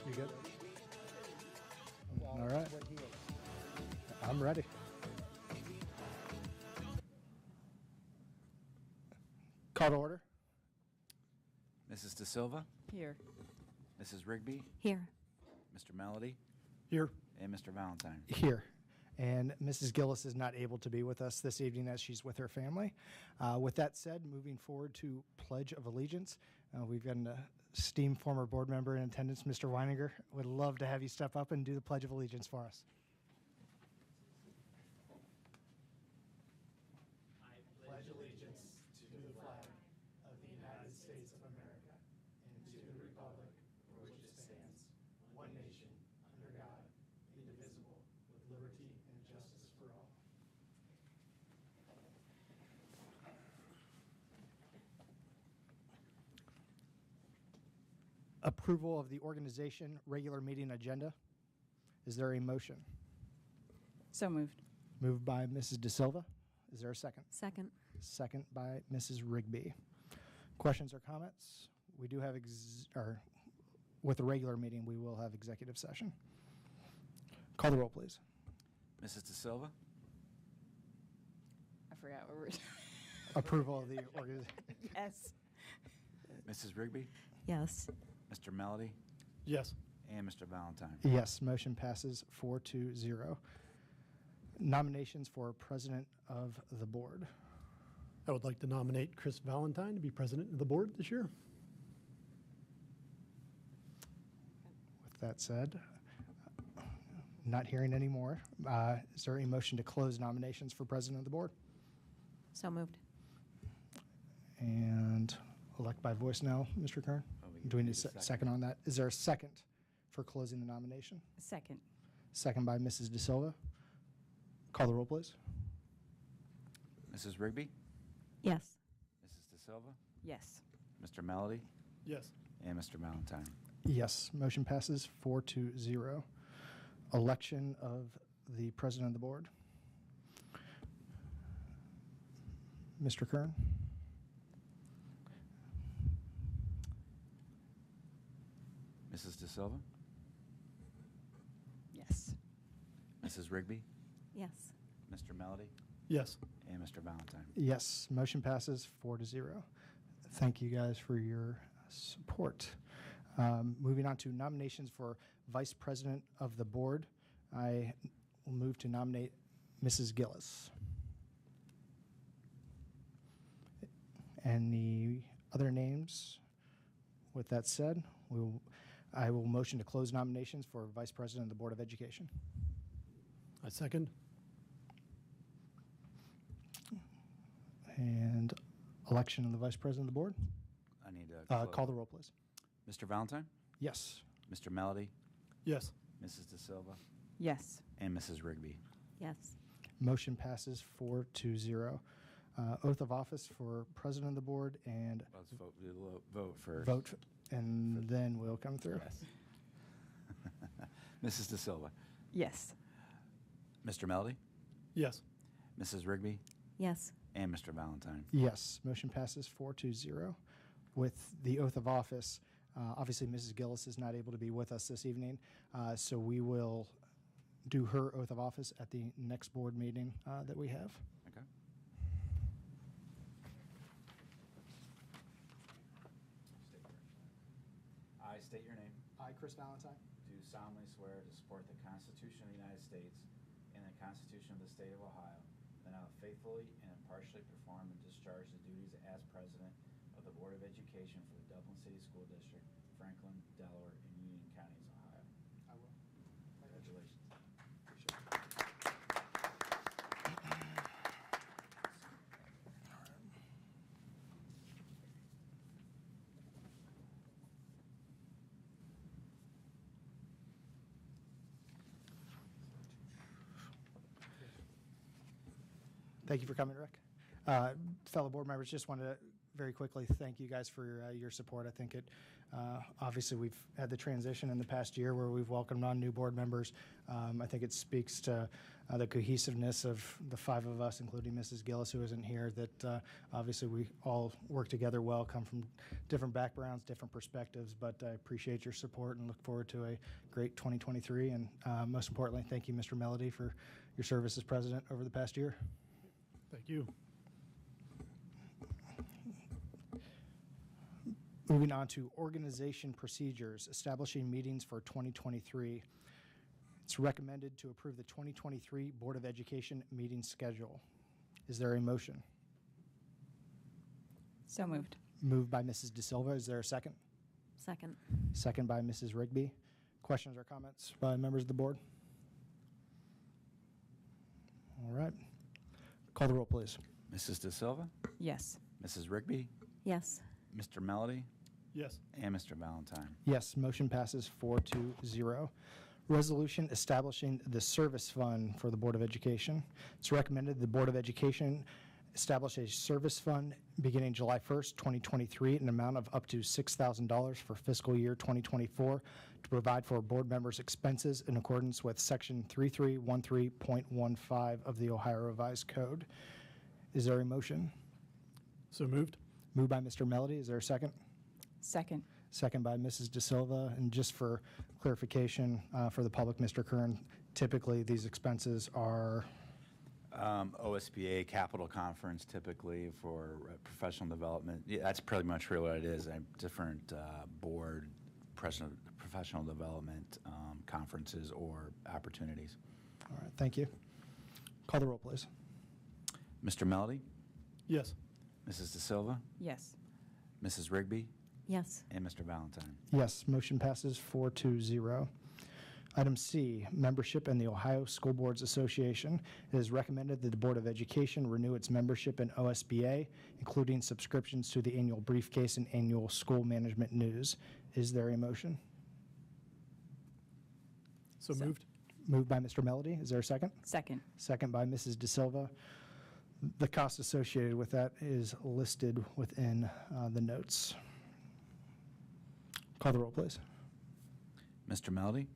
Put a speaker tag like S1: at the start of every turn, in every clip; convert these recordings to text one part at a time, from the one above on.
S1: You good? All right. I'm ready. Call to order.
S2: Mrs. De Silva,
S3: Here.
S2: Mrs. Rigby,
S3: Here.
S2: Mr. Melody,
S1: Here.
S2: and Mr. Valentine.
S1: Here. And Mrs. Gillis is not able to be with us this evening as she's with her family. With that said, moving forward to Pledge of Allegiance, we've got an esteemed former board member in attendance, Mr. Weininger. Would love to have you step up and do the Pledge of Allegiance for us. I pledge allegiance to the flag of the United States of America and to the republic for which it stands, one nation, under God, indivisible, with liberty and justice for all. Approval of the organization regular meeting agenda. Is there a motion?
S3: So moved.
S1: Moved by Mrs. De Silva. Is there a second?
S3: Second.
S1: Second by Mrs. Rigby. Questions or comments? We do have, with the regular meeting, we will have executive session. Call the roll, please.
S2: Mrs. De Silva,
S3: I forgot what we were doing.
S1: Approval of the organization.
S3: Yes.
S2: Mrs. Rigby,
S3: Yes.
S2: Mr. Melody,
S1: Yes.
S2: and Mr. Valentine.
S1: Yes, motion passes 4-0. Nominations for president of the board.
S4: I would like to nominate Chris Valentine to be president of the board this year.
S1: With that said, not hearing any more. Is there a motion to close nominations for president of the board?
S3: So moved.
S1: And elect by voice now, Mr. Kern?
S2: Oh, we
S1: Do we need a
S2: second.
S1: second on that? Is there a second for closing the nomination?
S3: Second.
S1: Second by Mrs. De Silva. Call the roll, please.
S2: Mrs. Rigby,
S3: Yes.
S2: Mrs. De Silva,
S3: Yes.
S2: Mr. Melody,
S4: Yes.
S2: and Mr. Valentine.
S1: Yes, motion passes 4-0. Election of the president of the board. Mr. Kern?
S2: Mrs. De Silva,
S3: Yes.
S2: Mrs. Rigby,
S3: Yes.
S2: Mr. Melody,
S4: Yes.
S2: and Mr. Valentine.
S1: Yes, motion passes 4-0. Thank you guys for your support. Moving on to nominations for vice president of the board, I will move to nominate Mrs. Gillis. Any other names? With that said, I will motion to close nominations for vice president of the Board of Education.
S4: I second.
S1: And election of the vice president of the board.
S2: I need to
S1: Call the roll, please.
S2: Mr. Valentine,
S1: Yes.
S2: Mr. Melody,
S4: Yes.
S2: Mrs. De Silva,
S3: Yes.
S2: and Mrs. Rigby.
S3: Yes.
S1: Motion passes 4-0. Oath of office for president of the board and
S2: Let's vote first.
S1: vote, and then we'll come through.
S2: Yes. Mrs. De Silva,
S3: Yes.
S2: Mr. Melody,
S4: Yes.
S2: Mrs. Rigby,
S3: Yes.
S2: and Mr. Valentine.
S1: Yes, motion passes 4-0. With the oath of office, obviously Mrs. Gillis is not able to be with us this evening, so we will do her oath of office at the next board meeting that we have.
S2: Okay. I state your name.
S1: I, Chris Valentine,
S2: Do solemnly swear to support the Constitution of the United States and the Constitution of the State of Ohio, that I will faithfully and impartially perform and discharge the duties as president of the Board of Education for the Dublin City School District, Franklin, Delaware, and Union Counties, Ohio.
S1: I will.
S2: Congratulations.
S1: Thank you for coming, Rick. Fellow board members, just wanted to very quickly thank you guys for your support. I think it Obviously, we've had the transition in the past year where we've welcomed on new board members. I think it speaks to the cohesiveness of the five of us, including Mrs. Gillis, who isn't here, that obviously we all work together well, come from different backgrounds, different perspectives, but I appreciate your support and look forward to a great 2023. And most importantly, thank you, Mr. Melody, for your service as president over the past year.
S4: Thank you.
S1: Moving on to organization procedures, establishing meetings for 2023. It's recommended to approve the 2023 Board of Education meeting schedule. Is there a motion?
S3: So moved.
S1: Moved by Mrs. De Silva. Is there a second?
S3: Second.
S1: Second by Mrs. Rigby. Questions or comments by members of the board? All right. Call the roll, please.
S2: Mrs. De Silva,
S3: Yes.
S2: Mrs. Rigby,
S3: Yes.
S2: Mr. Melody,
S4: Yes.
S2: and Mr. Valentine.
S1: Yes, motion passes 4-0. Resolution establishing the service fund for the Board of Education. It's recommended the Board of Education establish a service fund beginning July 1st, 2023, in an amount of up to $6,000 for fiscal year 2024 to provide for board members' expenses in accordance with Section 3313.15 of the Ohio Revised Code. Is there a motion?
S4: So moved.
S1: Moved by Mr. Melody. Is there a second?
S3: Second.
S1: Second by Mrs. De Silva. And just for clarification for the public, Mr. Kern, typically these expenses are,
S2: OSBA Capital Conference typically for professional development. Yeah, that's pretty much really what it is. Different board professional development conferences or opportunities.
S1: all right, thank you. Call the roll, please.
S2: Mr. Melody,
S4: Yes.
S2: Mrs. De Silva,
S3: Yes.
S2: Mrs. Rigby,
S3: Yes.
S2: and Mr. Valentine.
S1: Yes, motion passes 4-0. Item C, membership in the Ohio School Boards Association. It is recommended that the Board of Education renew its membership in OSBA, including subscriptions to the annual briefcase and annual school management news. Is there a motion?
S4: So
S3: So-
S4: moved.
S1: Moved by Mr. Melody. Is there a second?
S3: Second.
S1: Second by Mrs. De Silva. The cost associated with that is listed within the notes. Call the roll, please.
S2: Mr. Melody,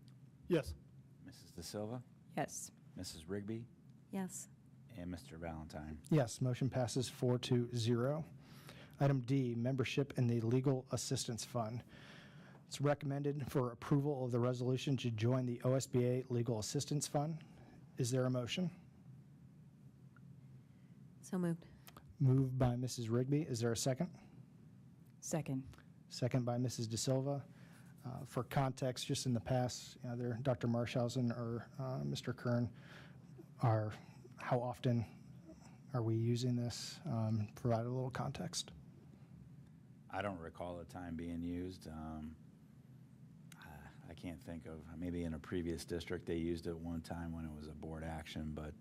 S4: Yes.
S2: Mrs. De Silva,
S3: Yes.
S2: Mrs. Rigby,
S3: Yes.
S2: and Mr. Valentine.
S1: Yes, motion passes 4-0. Item D, membership in the Legal Assistance Fund. It's recommended for approval of the resolution to join the OSBA Legal Assistance Fund. Is there a motion?
S3: So moved.
S1: Moved by Mrs. Rigby. Is there a second?
S3: Second.
S1: Second by Mrs. De Silva. For context, just in the past, either Dr. Marshausen or Mr. Kern how often are we using this? Provide a little context.
S2: I don't recall the time being used. I can't think of, maybe in a previous district, they used it one time when it was a board action, but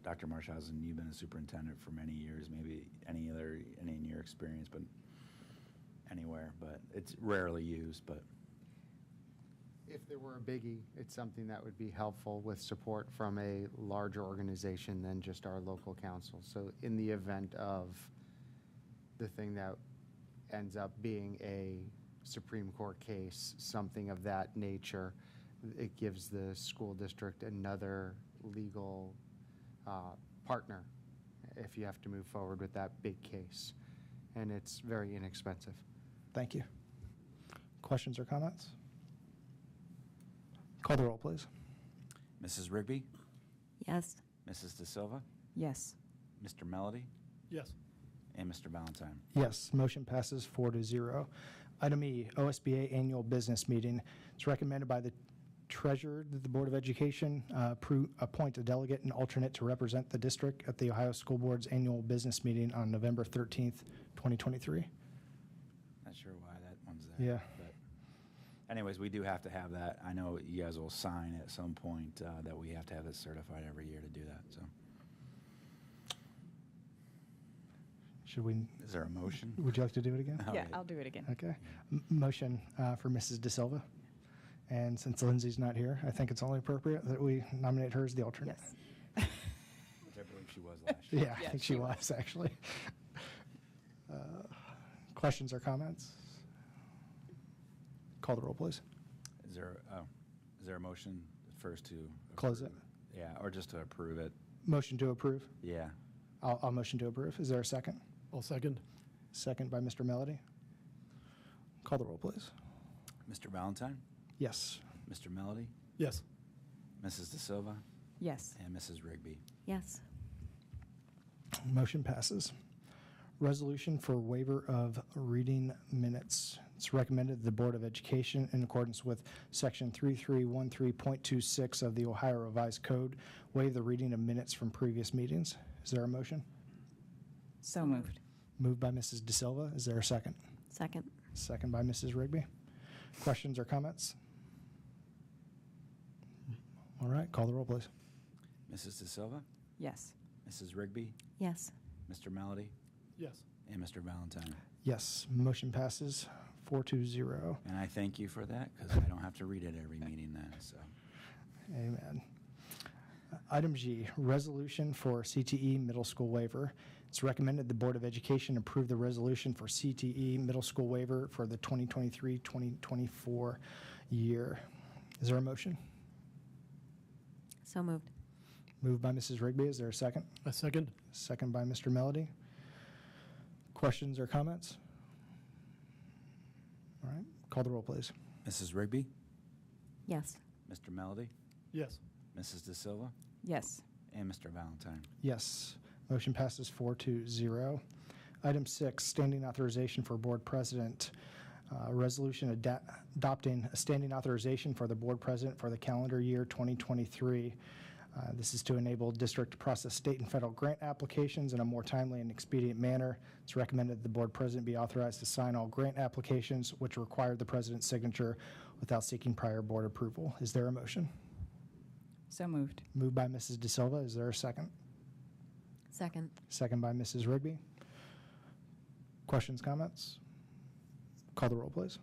S2: Dr. Marshausen, you've been a superintendent for many years, maybe any in your experience, but anywhere, but it's rarely used, but.
S5: If there were a biggie, it's something that would be helpful with support from a larger organization than just our local council. So in the event of the thing that ends up being a Supreme Court case, something of that nature, it gives the school district another legal partner if you have to move forward with that big case. And it's very inexpensive.
S1: Thank you. Questions or comments? Call the roll, please.
S2: Mrs. Rigby,
S3: Yes.
S2: Mrs. De Silva,
S3: Yes.
S2: Mr. Melody,
S4: Yes.
S2: and Mr. Valentine.
S1: Yes, motion passes 4-0. Item E, OSBA Annual Business Meeting. It's recommended by the Treasurer that the Board of Education appoint a delegate and alternate to represent the district at the Ohio School Board's Annual Business Meeting on November 13th, 2023.
S2: Not sure why that one's there.
S1: Yeah.
S2: But anyways, we do have to have that. I know you guys will sign at some point that we have to have this certified every year to do that, so.
S1: Should we,
S2: Is there a motion?
S1: would you like to do it again?
S2: All
S3: Yeah,
S2: right.
S3: I'll do it again.
S1: Okay. Motion for Mrs. De Silva. And since Lindsay's not here, I think it's only appropriate that we nominate her as the alternate.
S3: Yes.
S2: Which I believe she was last year.
S1: Yeah, I
S3: Yeah,
S1: think she
S3: she
S1: was, actually. Questions or comments? Call the roll, please.
S2: Is there a motion first to?
S1: Close it.
S2: approve? Yeah, or just to approve it?
S1: Motion to approve.
S2: Yeah.
S1: I'll motion to approve. Is there a second?
S4: I'll second.
S1: Second by Mr. Melody. Call the roll, please.
S2: Mr. Valentine,
S1: Yes.
S2: Mr. Melody,
S4: Yes.
S2: Mrs. De Silva,
S3: Yes.
S2: and Mrs. Rigby.
S3: Yes.
S1: Motion passes. Resolution for waiver of reading minutes. It's recommended the Board of Education, in accordance with Section 3313.26 of the Ohio Revised Code, waive the reading of minutes from previous meetings. Is there a motion?
S3: So moved.
S1: Moved by Mrs. De Silva. Is there a second?
S3: Second.
S1: Second by Mrs. Rigby. Questions or comments? All right, call the roll, please.
S2: Mrs. De Silva,
S3: Yes.
S2: Mrs. Rigby,
S3: Yes.
S2: Mr. Melody,
S4: Yes.
S2: and Mr. Valentine.
S1: Yes, motion passes 4-0.
S2: And I thank you for that, because I don't have to read it every meeting then, so.
S1: Amen. Item G, resolution for CTE middle school waiver. It's recommended the Board of Education approve the resolution for CTE middle school waiver for the 2023-2024 year. Is there a motion?
S3: So moved.
S1: Moved by Mrs. Rigby. Is there a second?
S4: A second.
S1: Second by Mr. Melody. Questions or comments? All right, call the roll, please.
S2: Mrs. Rigby,
S3: Yes.
S2: Mr. Melody,
S4: Yes.
S2: Mrs. De Silva,
S3: Yes.
S2: and Mr. Valentine.
S1: Yes. Motion passes 4-0. Item 6, standing authorization for board president. Resolution adopting a standing authorization for the board president for the calendar year 2023. This is to enable district to process state and federal grant applications in a more timely and expedient manner. It's recommended that the board president be authorized to sign all grant applications which require the president's signature without seeking prior board approval. Is there a motion?
S3: So moved.
S1: Moved by Mrs. De Silva. Is there a second?
S3: Second.
S1: Second by Mrs. Rigby. Questions, comments? Call the roll, please.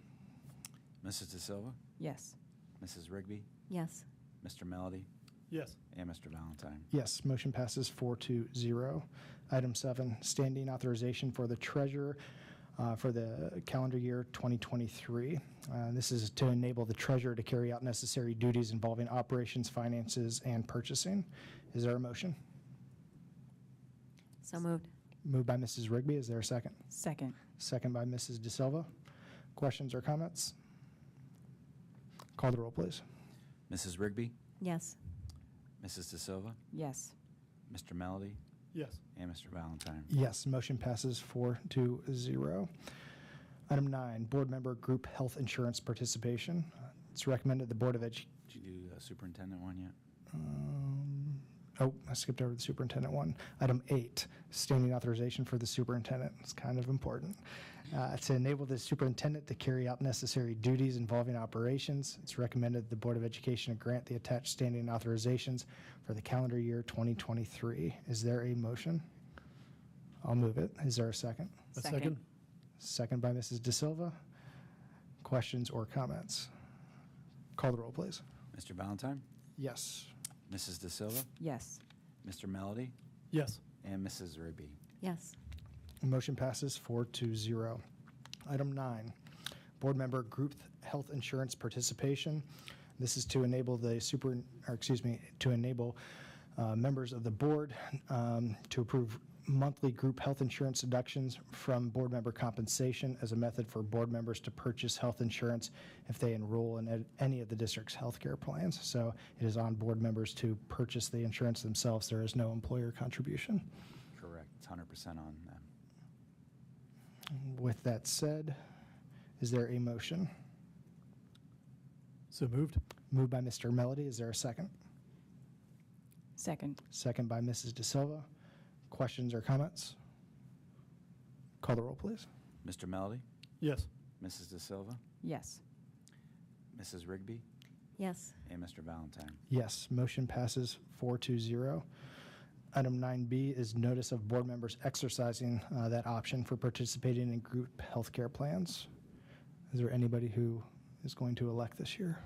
S2: Mrs. De Silva,
S3: Yes.
S2: Mrs. Rigby,
S3: Yes.
S2: Mr. Melody,
S4: Yes.
S2: and Mr. Valentine.
S1: Yes, motion passes 4-0. Item 7, standing authorization for the treasurer for the calendar year 2023. This is to enable the treasurer to carry out necessary duties involving operations, finances, and purchasing. Is there a motion?
S3: So moved.
S1: Moved by Mrs. Rigby. Is there a second?
S3: Second.
S1: Second by Mrs. De Silva. Questions or comments? Call the roll, please.
S2: Mrs. Rigby,
S3: Yes.
S2: Mrs. De Silva,
S3: Yes.
S2: Mr. Melody,
S4: Yes.
S2: and Mr. Valentine.
S1: Yes, motion passes 4-0. Item 9, board member group health insurance participation. It's recommended the Board of
S2: Did you do the superintendent one yet?
S1: I skipped over the superintendent one. Item 8, standing authorization for the superintendent. It's kind of important. To enable the superintendent to carry out necessary duties involving operations, it's recommended the Board of Education grant the attached standing authorizations for the calendar year 2023. Is there a motion? I'll move it. Is there a second?
S4: A
S3: Second.
S4: second.
S1: Second by Mrs. De Silva. Questions or comments? Call the roll, please.
S2: Mr. Valentine,
S1: Yes.
S2: Mrs. De Silva,
S3: Yes.
S2: Mr. Melody,
S4: Yes.
S2: and Mrs. Rigby.
S3: Yes.
S1: Motion passes 4-0. Item 9, board member group health insurance participation. This is to enable members of the board to approve monthly group health insurance deductions from board member compensation as a method for board members to purchase health insurance if they enroll in any of the district's healthcare plans. So it is on board members to purchase the insurance themselves. There is no employer contribution.
S2: Correct. It's 100% on them.
S1: With that said, is there a motion?
S4: So moved.
S1: Moved by Mr. Melody. Is there a second?
S3: Second.
S1: Second by Mrs. De Silva. Questions or comments? Call the roll, please.
S2: Mr. Melody,
S4: Yes.
S2: Mrs. De Silva,
S3: Yes.
S2: Mrs. Rigby,
S3: Yes.
S2: and Mr. Valentine.
S1: Yes, motion passes 4-0. Item 9B is notice of board members exercising that option for participating in group healthcare plans. Is there anybody who is going to elect this year?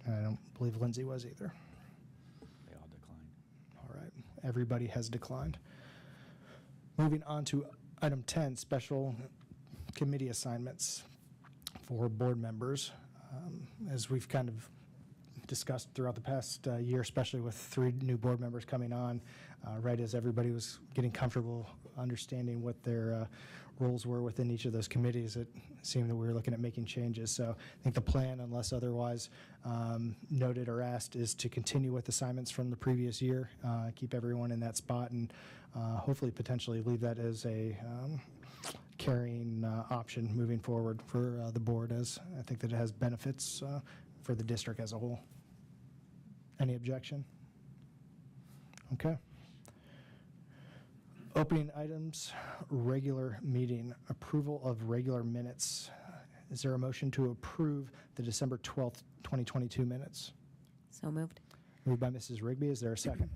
S1: I don't believe Lindsay was either.
S2: They all declined.
S1: All right, everybody has declined. Moving on to item 10, special committee assignments. for board members. As we've kind of discussed throughout the past year, especially with 3 new board members coming on, right as everybody was getting comfortable understanding what their roles were within each of those committees, it seemed that we were looking at making changes. So I think the plan, unless otherwise noted or asked, is to continue with assignments from the previous year, keep everyone in that spot, and hopefully potentially leave that as a carrying option moving forward for the board, as I think that it has benefits for the district as a whole. Any objection? Okay. Opening items, regular meeting, approval of regular minutes. Is there a motion to approve the December 12th, 2022 minutes?
S3: So moved.
S1: Moved by Mrs. Rigby. Is there a second?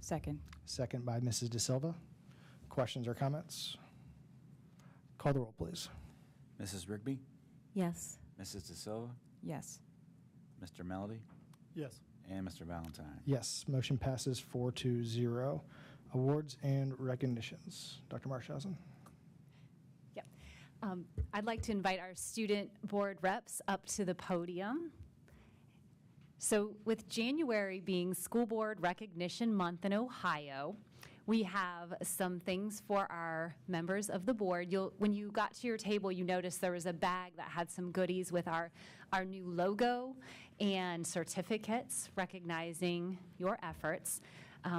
S3: Second.
S1: Second by Mrs. De Silva. Questions or comments? Call the roll, please.
S2: Mrs. Rigby,
S3: Yes.
S2: Mrs. De Silva,
S3: Yes.
S2: Mr. Melody,
S4: Yes.
S2: and Mr. Valentine.
S1: Yes, motion passes 4-0. Awards and recognitions. Dr. Marshausen.
S6: Yep. I'd like to invite our student board reps up to the podium. So with January being School Board Recognition Month in Ohio, we have some things for our members of the board. When you got to your table, you noticed there was a bag that had some goodies with our new logo and certificates recognizing your efforts.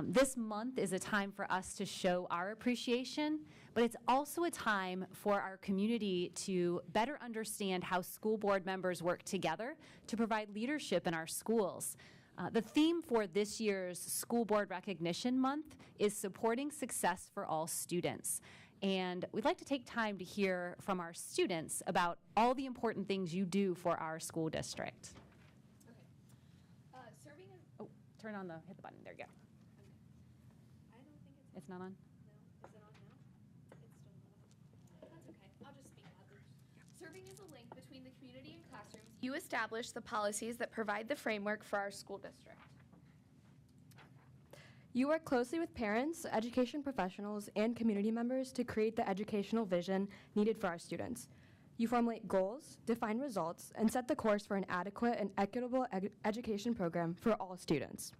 S6: This month is a time for us to show our appreciation, but it's also a time for our community to better understand how school board members work together to provide leadership in our schools. The theme for this year's School Board Recognition Month is supporting success for all students. And we'd like to take time to hear from our students about all the important things you do for our school district.
S7: Okay. Serving as,
S6: Turn on hit the button, there you go.
S7: I don't think
S6: It's not on?
S7: no. Is it on now? It's still not on. That's okay. I'll just speak loudly. Serving as a link between the community and classrooms, you establish the policies that provide the framework for our school district.
S8: You work closely with parents, education professionals, and community members to create the educational vision needed for our students. You formulate goals, define results, and set the course for an adequate and equitable education program for all students.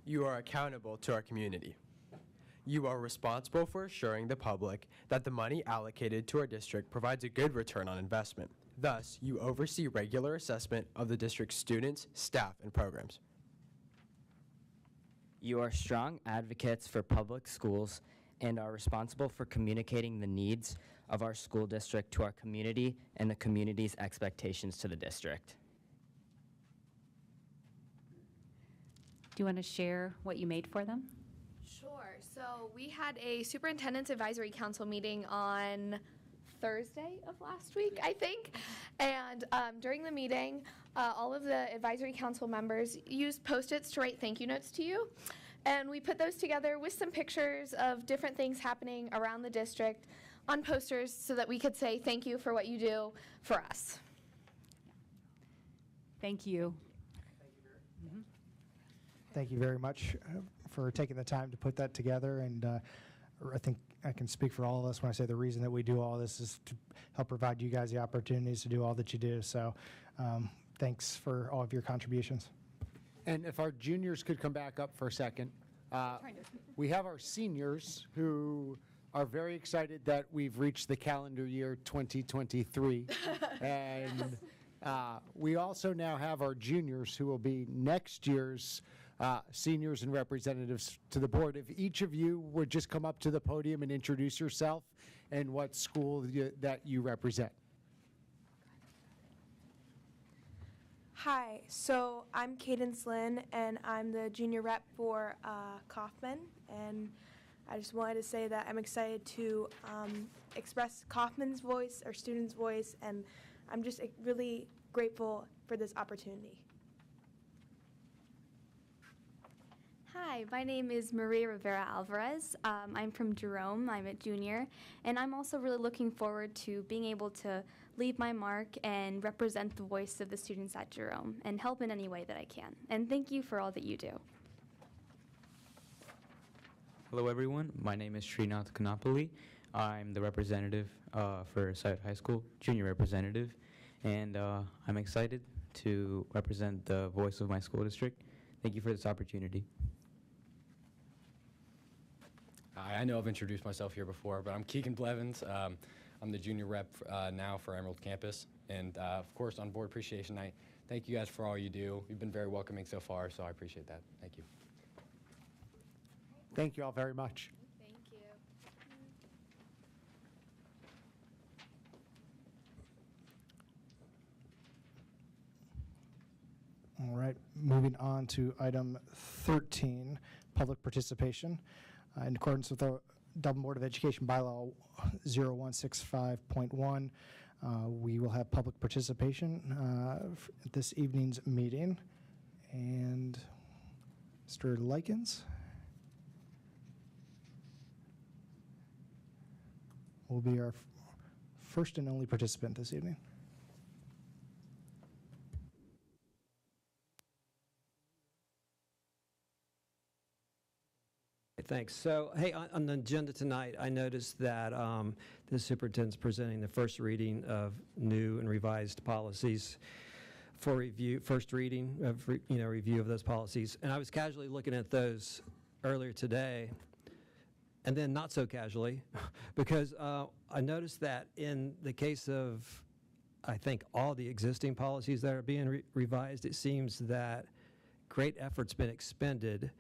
S9: You are accountable to our community. You are responsible for assuring the public that the money allocated to our district provides a good return on investment. Thus, you oversee regular assessment of the district's students, staff, and programs.
S10: You are strong advocates for public schools and are responsible for communicating the needs of our school district to our community and the community's expectations to the district.
S6: Do you want to share what you made for them?
S7: Sure. So we had a superintendent's advisory council meeting on Thursday of last week, I think. And during the meeting, all of the advisory council members used Post-its to write thank you notes to you. And we put those together with some pictures of different things happening around the district on posters so that we could say thank you for what you do for us.
S6: Thank you.
S1: Thank you very much for taking the time to put that together. And I think I can speak for all of us when I say the reason that we do all this is to help provide you guys the opportunities to do all that you do. So thanks for all of your contributions.
S5: And if our juniors could come back up for a second. We have our seniors who are very excited that we've reached the calendar year 2023. And we also now have our juniors who will be next year's seniors and representatives to the board. If each of you would just come up to the podium and introduce yourself and what school that you represent.
S11: Hi, so I'm Cadence Lynn, and I'm the junior rep for Kaufman, and I just wanted to say that I'm excited to express Kaufman's voice, our students' voice, and I'm just really grateful for this opportunity.
S12: Hi, my name is Maria Rivera Alvarez. I'm from Jerome. I'm a junior, and I'm also really looking forward to being able to leave my mark and represent the voice of the students at Jerome and help in any way that I can. And thank you for all that you do.
S13: Hello everyone, my name is Srinath Kanapalli. I'm the representative for Scioto High School, junior representative, and I'm excited to represent the voice of my school district. Thank you for this opportunity.
S14: Hi, I know I've introduced myself here before, but I'm Keegan Blevins. I'm the junior rep now for Emerald Campus, and of course on Board Appreciation Night. Thank you guys for all you do. You've been very welcoming so far, so I appreciate that. Thank you.
S15: Thank you all very much.
S7: Thank you.
S1: All right, moving on to item 13, public participation. In accordance with the Dublin Board of Education bylaw 0165.1, we will have public participation at this evening's meeting. And Mr. Likens will be our first and only participant this evening.
S16: Thanks. So, hey, on the agenda tonight, I noticed that the superintendent's presenting the first reading of new and revised policies for review, first reading of, review of those policies. And I was casually looking at those earlier today, and then not so casually, because I noticed that in the case of, I think, all the existing policies that are being revised, it seems that great effort's been expended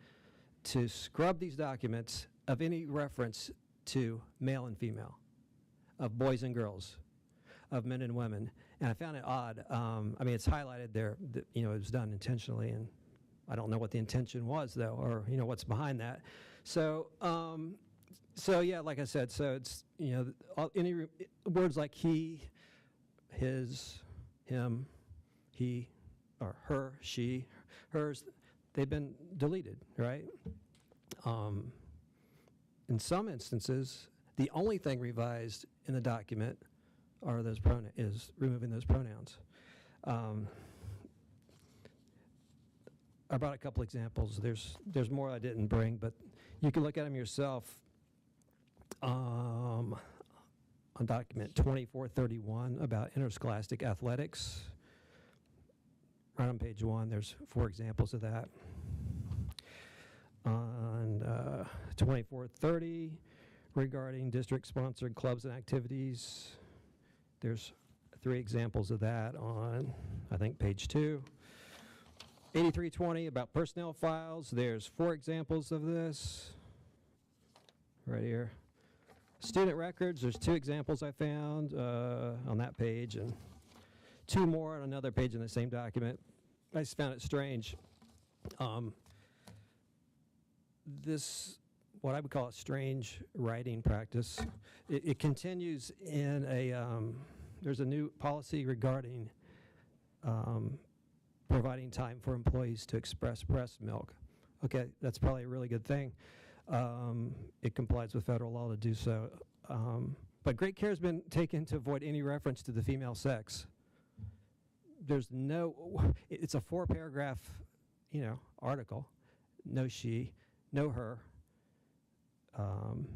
S16: to scrub these documents of any reference to male and female, of boys and girls, of men and women. And I found it odd. I mean, it's highlighted there, that, it was done intentionally, and I don't know what the intention was, though, or, what's behind that. So, yeah, like I said, so it's, any words like he, his, him, he, or her, she, hers, they've been deleted, right? In some instances, the only thing revised in the document are those is removing those pronouns. I brought a couple examples. There's more I didn't bring, but you can look at them yourself. On document 2431 about interscholastic athletics, right on page 1, there's 4 examples of that. On 2430, regarding district-sponsored clubs and activities, there's 3 examples of that on, I think, page 2. 8320, about personnel files, there's 4 examples of this, right here. Student records, there's 2 examples I found on that page, and 2 more on another page in the same document. I just found it strange. This, what I would call a strange writing practice, it continues in there's a new policy regarding providing time for employees to express breast milk. Okay, that's probably a really good thing. It complies with federal law to do so. But great care has been taken to avoid any reference to the female sex. There's it's a 4-paragraph, article. No she, no her,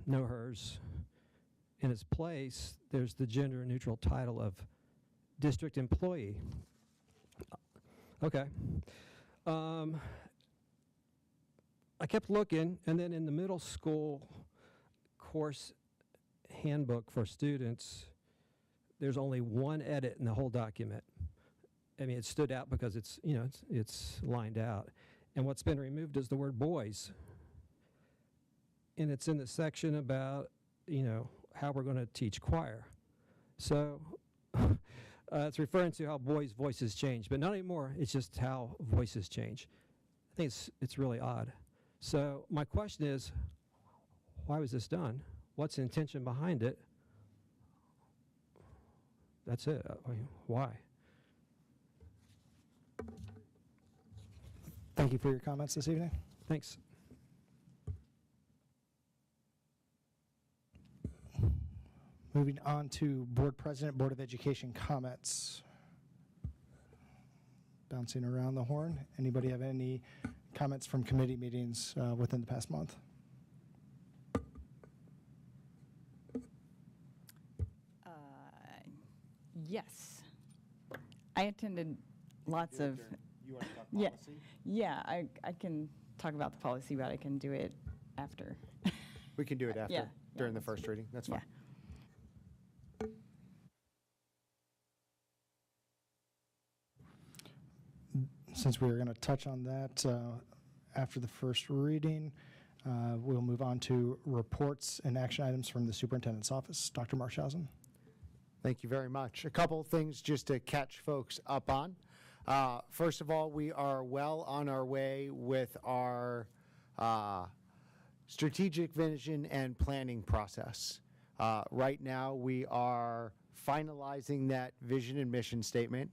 S16: no hers. In its place, there's the gender-neutral title of district employee. Okay. I kept looking, and then in the middle school course handbook for students, there's only 1 edit in the whole document. I mean, it stood out because it's, it's lined out. And what's been removed is the word boys. And it's in the section about, how we're going to teach choir. So it's referring to how boys' voices change, but not anymore. It's just how voices change. I think it's really odd. So my question is, why was this done? What's the intention behind it? That's it. Why?
S1: Thank you for your comments this evening.
S16: Thanks.
S1: Moving on to Board President, Board of Education comments. Bouncing around the horn. Anybody have any comments from committee meetings within the past month?
S15: Yes. I attended lots of.
S5: You want to talk
S15: Yeah,
S5: policy?
S15: yeah. I can talk about the policy, but I can do it after.
S5: We can do it after,
S15: Yeah,
S5: during the first reading. That's fine.
S1: Since we were going to touch on that after the first reading, we'll move on to reports and action items from the superintendent's office. Dr. Marshausen.
S5: Thank you very much. A couple things just to catch folks up on. First of all, we are well on our way with our strategic vision and planning process. Right now, we are finalizing that vision and mission statement.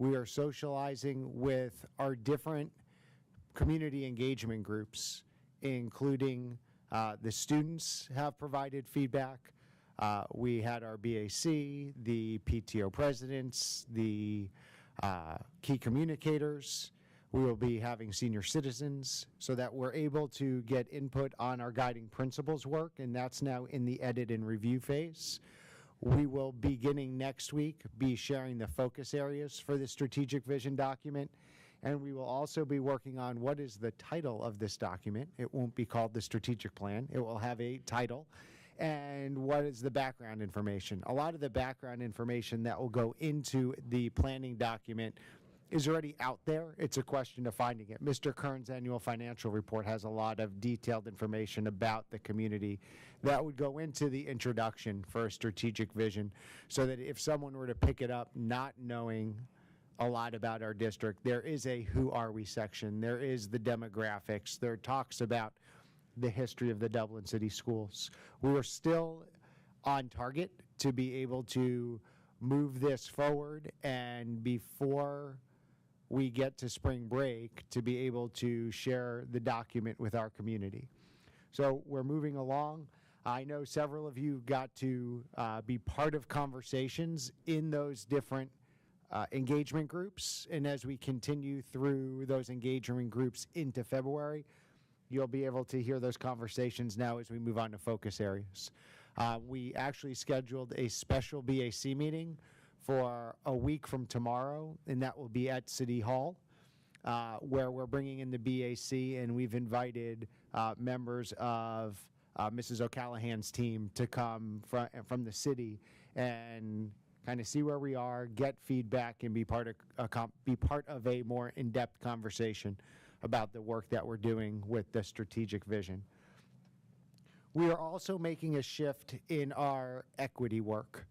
S5: We are socializing with our different community engagement groups, including the students have provided feedback. We had our BAC, the PTO presidents, the key communicators. We will be having senior citizens so that we're able to get input on our guiding principles work, and that's now in the edit and review phase. We will, beginning next week, be sharing the focus areas for the strategic vision document, and we will also be working on what is the title of this document. It won't be called the strategic plan. It will have a title. And what is the background information? A lot of the background information that will go into the planning document is already out there. It's a question of finding it. Mr. Kern's annual financial report has a lot of detailed information about the community that would go into the introduction for a strategic vision, so that if someone were to pick it up not knowing a lot about our district, there is a who are we section, there is the demographics, there talks about the history of the Dublin City Schools. We are still on target to be able to move this forward, and before we get to spring break, to be able to share the document with our community. So we're moving along. I know several of you got to be part of conversations in those different engagement groups, and as we continue through those engagement groups into February, you'll be able to hear those conversations now as we move on to focus areas. We actually scheduled a special BAC meeting for a week from tomorrow, and that will be at City Hall, where we're bringing in the BAC, and we've invited members of Mrs. O'Callahan's team to come from the city and kind of see where we are, get feedback, and be part of a more in-depth conversation about the work that we're doing with the strategic vision. We are also making a shift in our equity work.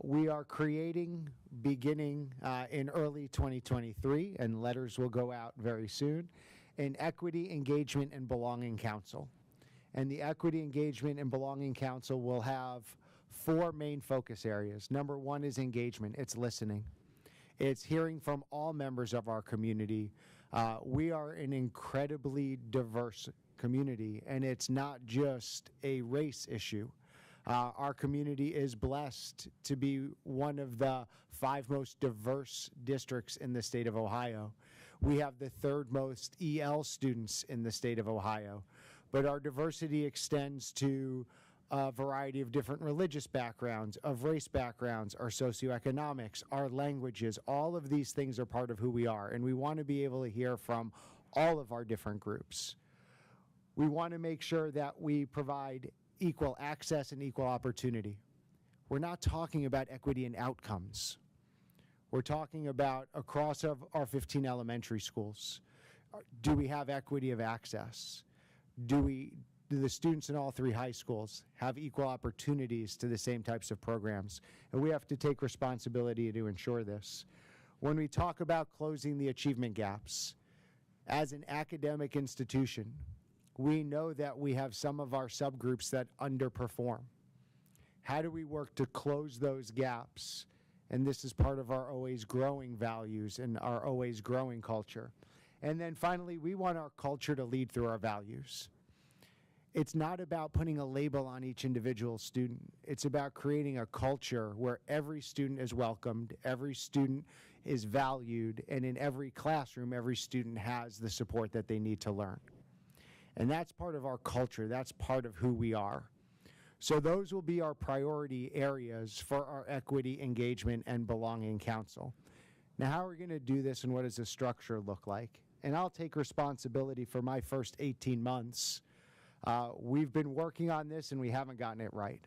S5: We are creating, beginning in early 2023, and letters will go out very soon, an Equity, Engagement, and Belonging Council. And the Equity, Engagement, and Belonging Council will have 4 main focus areas. Number 1 is engagement. It's listening. It's hearing from all members of our community. We are an incredibly diverse community, and it's not just a race issue. Our community is blessed to be one of the 5 most diverse districts in the state of Ohio. We have the 3rd most EL students in the state of Ohio, but our diversity extends to a variety of different religious backgrounds, of race backgrounds, our socioeconomics, our languages. All of these things are part of who we are, and we want to be able to hear from all of our different groups. We want to make sure that we provide equal access and equal opportunity. We're not talking about equity and outcomes. We're talking about across our 15 elementary schools. Do we have equity of access? Do the students in all 3 high schools have equal opportunities to the same types of programs? And we have to take responsibility to ensure this. When we talk about closing the achievement gaps, as an academic institution, we know that we have some of our subgroups that underperform. How do we work to close those gaps? And this is part of our always growing values and our always growing culture. And then finally, we want our culture to lead through our values. It's not about putting a label on each individual student. It's about creating a culture where every student is welcomed, every student is valued, and in every classroom, every student has the support that they need to learn. And that's part of our culture. That's part of who we are. So those will be our priority areas for our Equity, Engagement, and Belonging Council. Now, how are we going to do this and what does the structure look like? And I'll take responsibility for my first 18 months. We've been working on this and we haven't gotten it right.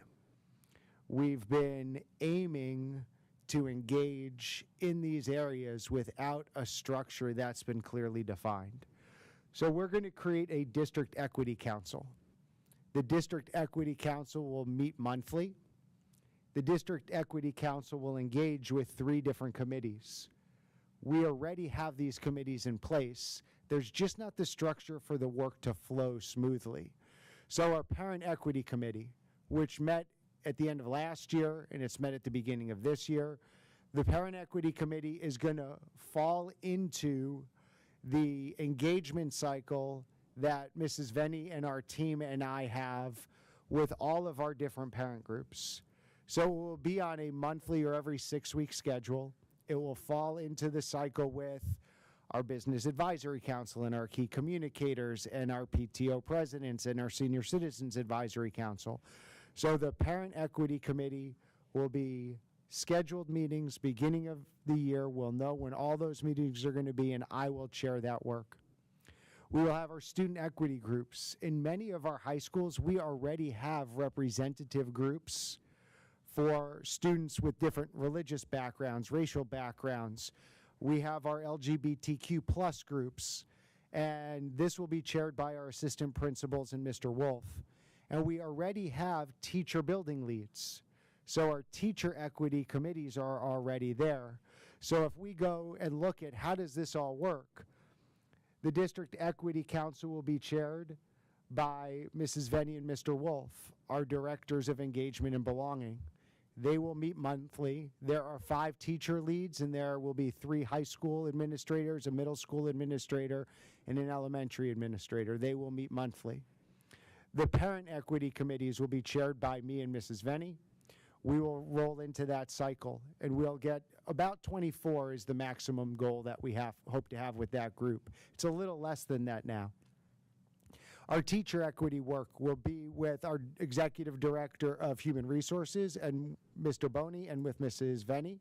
S5: We've been aiming to engage in these areas without a structure that's been clearly defined. So we're going to create a District Equity Council. The District Equity Council will meet monthly. The District Equity Council will engage with 3 different committees. We already have these committees in place. There's just not the structure for the work to flow smoothly. So our Parent Equity Committee, which met at the end of last year and it's met at the beginning of this year, the Parent Equity Committee is going to fall into the engagement cycle that Mrs. Venny and our team and I have with all of our different parent groups. So it will be on a monthly or every 6-week schedule. It will fall into the cycle with our Business Advisory Council and our key communicators and our PTO presidents and our Senior Citizens Advisory Council. So the Parent Equity Committee will be scheduled meetings beginning of the year. We'll know when all those meetings are going to be, and I will chair that work. We will have our student equity groups. In many of our high schools, we already have representative groups for students with different religious backgrounds, racial backgrounds. We have our LGBTQ plus groups, and this will be chaired by our assistant principals and Mr. Wolf. And we already have teacher building leads. So our teacher equity committees are already there. So if we go and look at how does this all work, the District Equity Council will be chaired by Mrs. Venny and Mr. Wolf, our Directors of Engagement and Belonging. They will meet monthly. There are 5 teacher leads, and there will be 3 high school administrators, a middle school administrator, and an elementary administrator. They will meet monthly. The Parent Equity Committees will be chaired by me and Mrs. Venny. We will roll into that cycle, and we'll get about 24 is the maximum goal that we hope to have with that group. It's a little less than that now. Our teacher equity work will be with our Executive Director of Human Resources and Mr. Boney and with Mrs. Venny.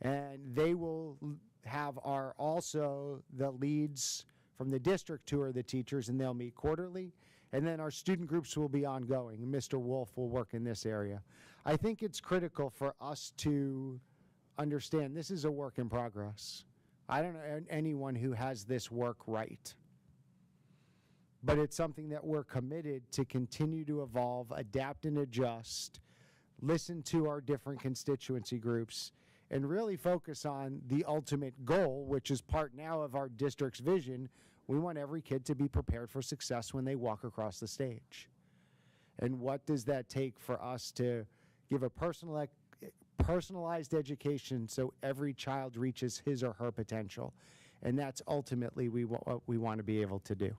S5: And they will have also the leads from the district who are the teachers, and they'll meet quarterly. And then our student groups will be ongoing. Mr. Wolf will work in this area. I think it's critical for us to understand this is a work in progress. I don't know anyone who has this work right. But it's something that we're committed to continue to evolve, adapt and adjust, listen to our different constituency groups, and really focus on the ultimate goal, which is part now of our district's vision. We want every kid to be prepared for success when they walk across the stage. And what does that take for us to give a personalized education so every child reaches his or her potential? And that's ultimately what we want to be able to do.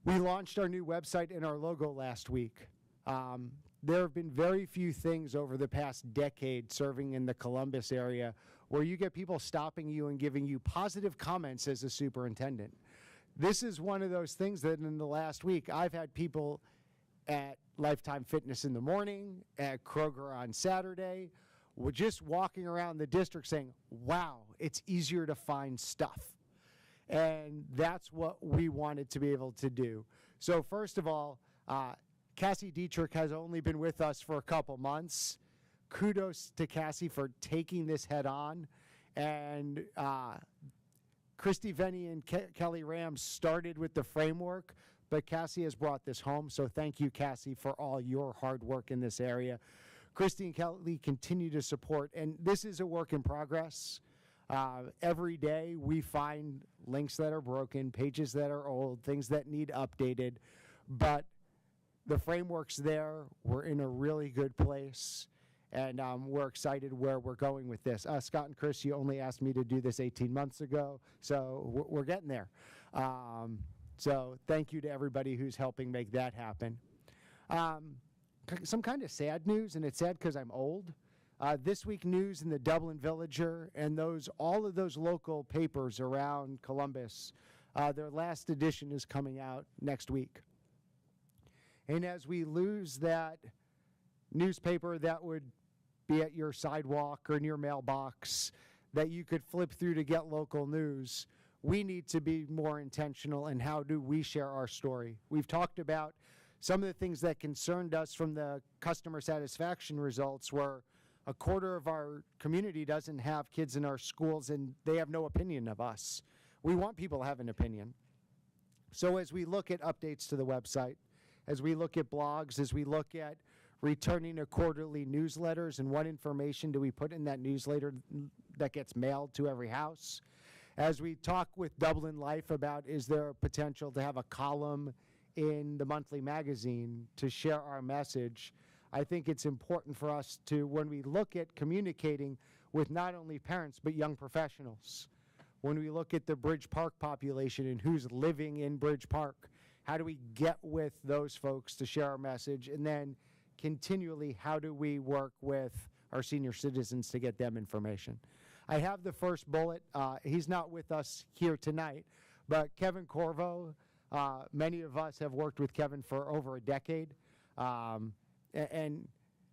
S5: We launched our new website and our logo last week. There have been very few things over the past decade serving in the Columbus area where you get people stopping you and giving you positive comments as a superintendent. This is one of those things that in the last week, I've had people at Lifetime Fitness in the morning, at Kroger on Saturday, just walking around the district saying, wow, it's easier to find stuff. And that's what we wanted to be able to do. So first of all, Cassie Dietrich has only been with us for a couple months. Kudos to Cassie for taking this head on. And Christy Venny and Kelly Ram started with the framework, but Cassie has brought this home. So thank you, Cassie, for all your hard work in this area. Christy and Kelly continue to support, and this is a work in progress. Every day we find links that are broken, pages that are old, things that need updated, but the framework's there. We're in a really good place, and we're excited where we're going with this. Scott and Chris, you only asked me to do this 18 months ago, so we're getting there. So thank you to everybody who's helping make that happen. Some kind of sad news, and it's sad because I'm old. This Week News and the Dublin Villager and all of those local papers around Columbus, their last edition is coming out next week. And as we lose that newspaper that would be at your sidewalk or in your mailbox that you could flip through to get local news, we need to be more intentional in how do we share our story. We've talked about some of the things that concerned us from the customer satisfaction results were a quarter of our community doesn't have kids in our schools and they have no opinion of us. We want people to have an opinion. So as we look at updates to the website, as we look at blogs, as we look at returning to quarterly newsletters and what information do we put in that newsletter that gets mailed to every house, as we talk with Dublin Life about is there a potential to have a column in the monthly magazine to share our message, I think it's important for us to, when we look at communicating with not only parents but young professionals, when we look at the Bridge Park population and who's living in Bridge Park, how do we get with those folks to share our message? And then continually, how do we work with our senior citizens to get them information? I have the first bullet. He's not with us here tonight, but Kevin Corvo, many of us have worked with Kevin for over a decade. And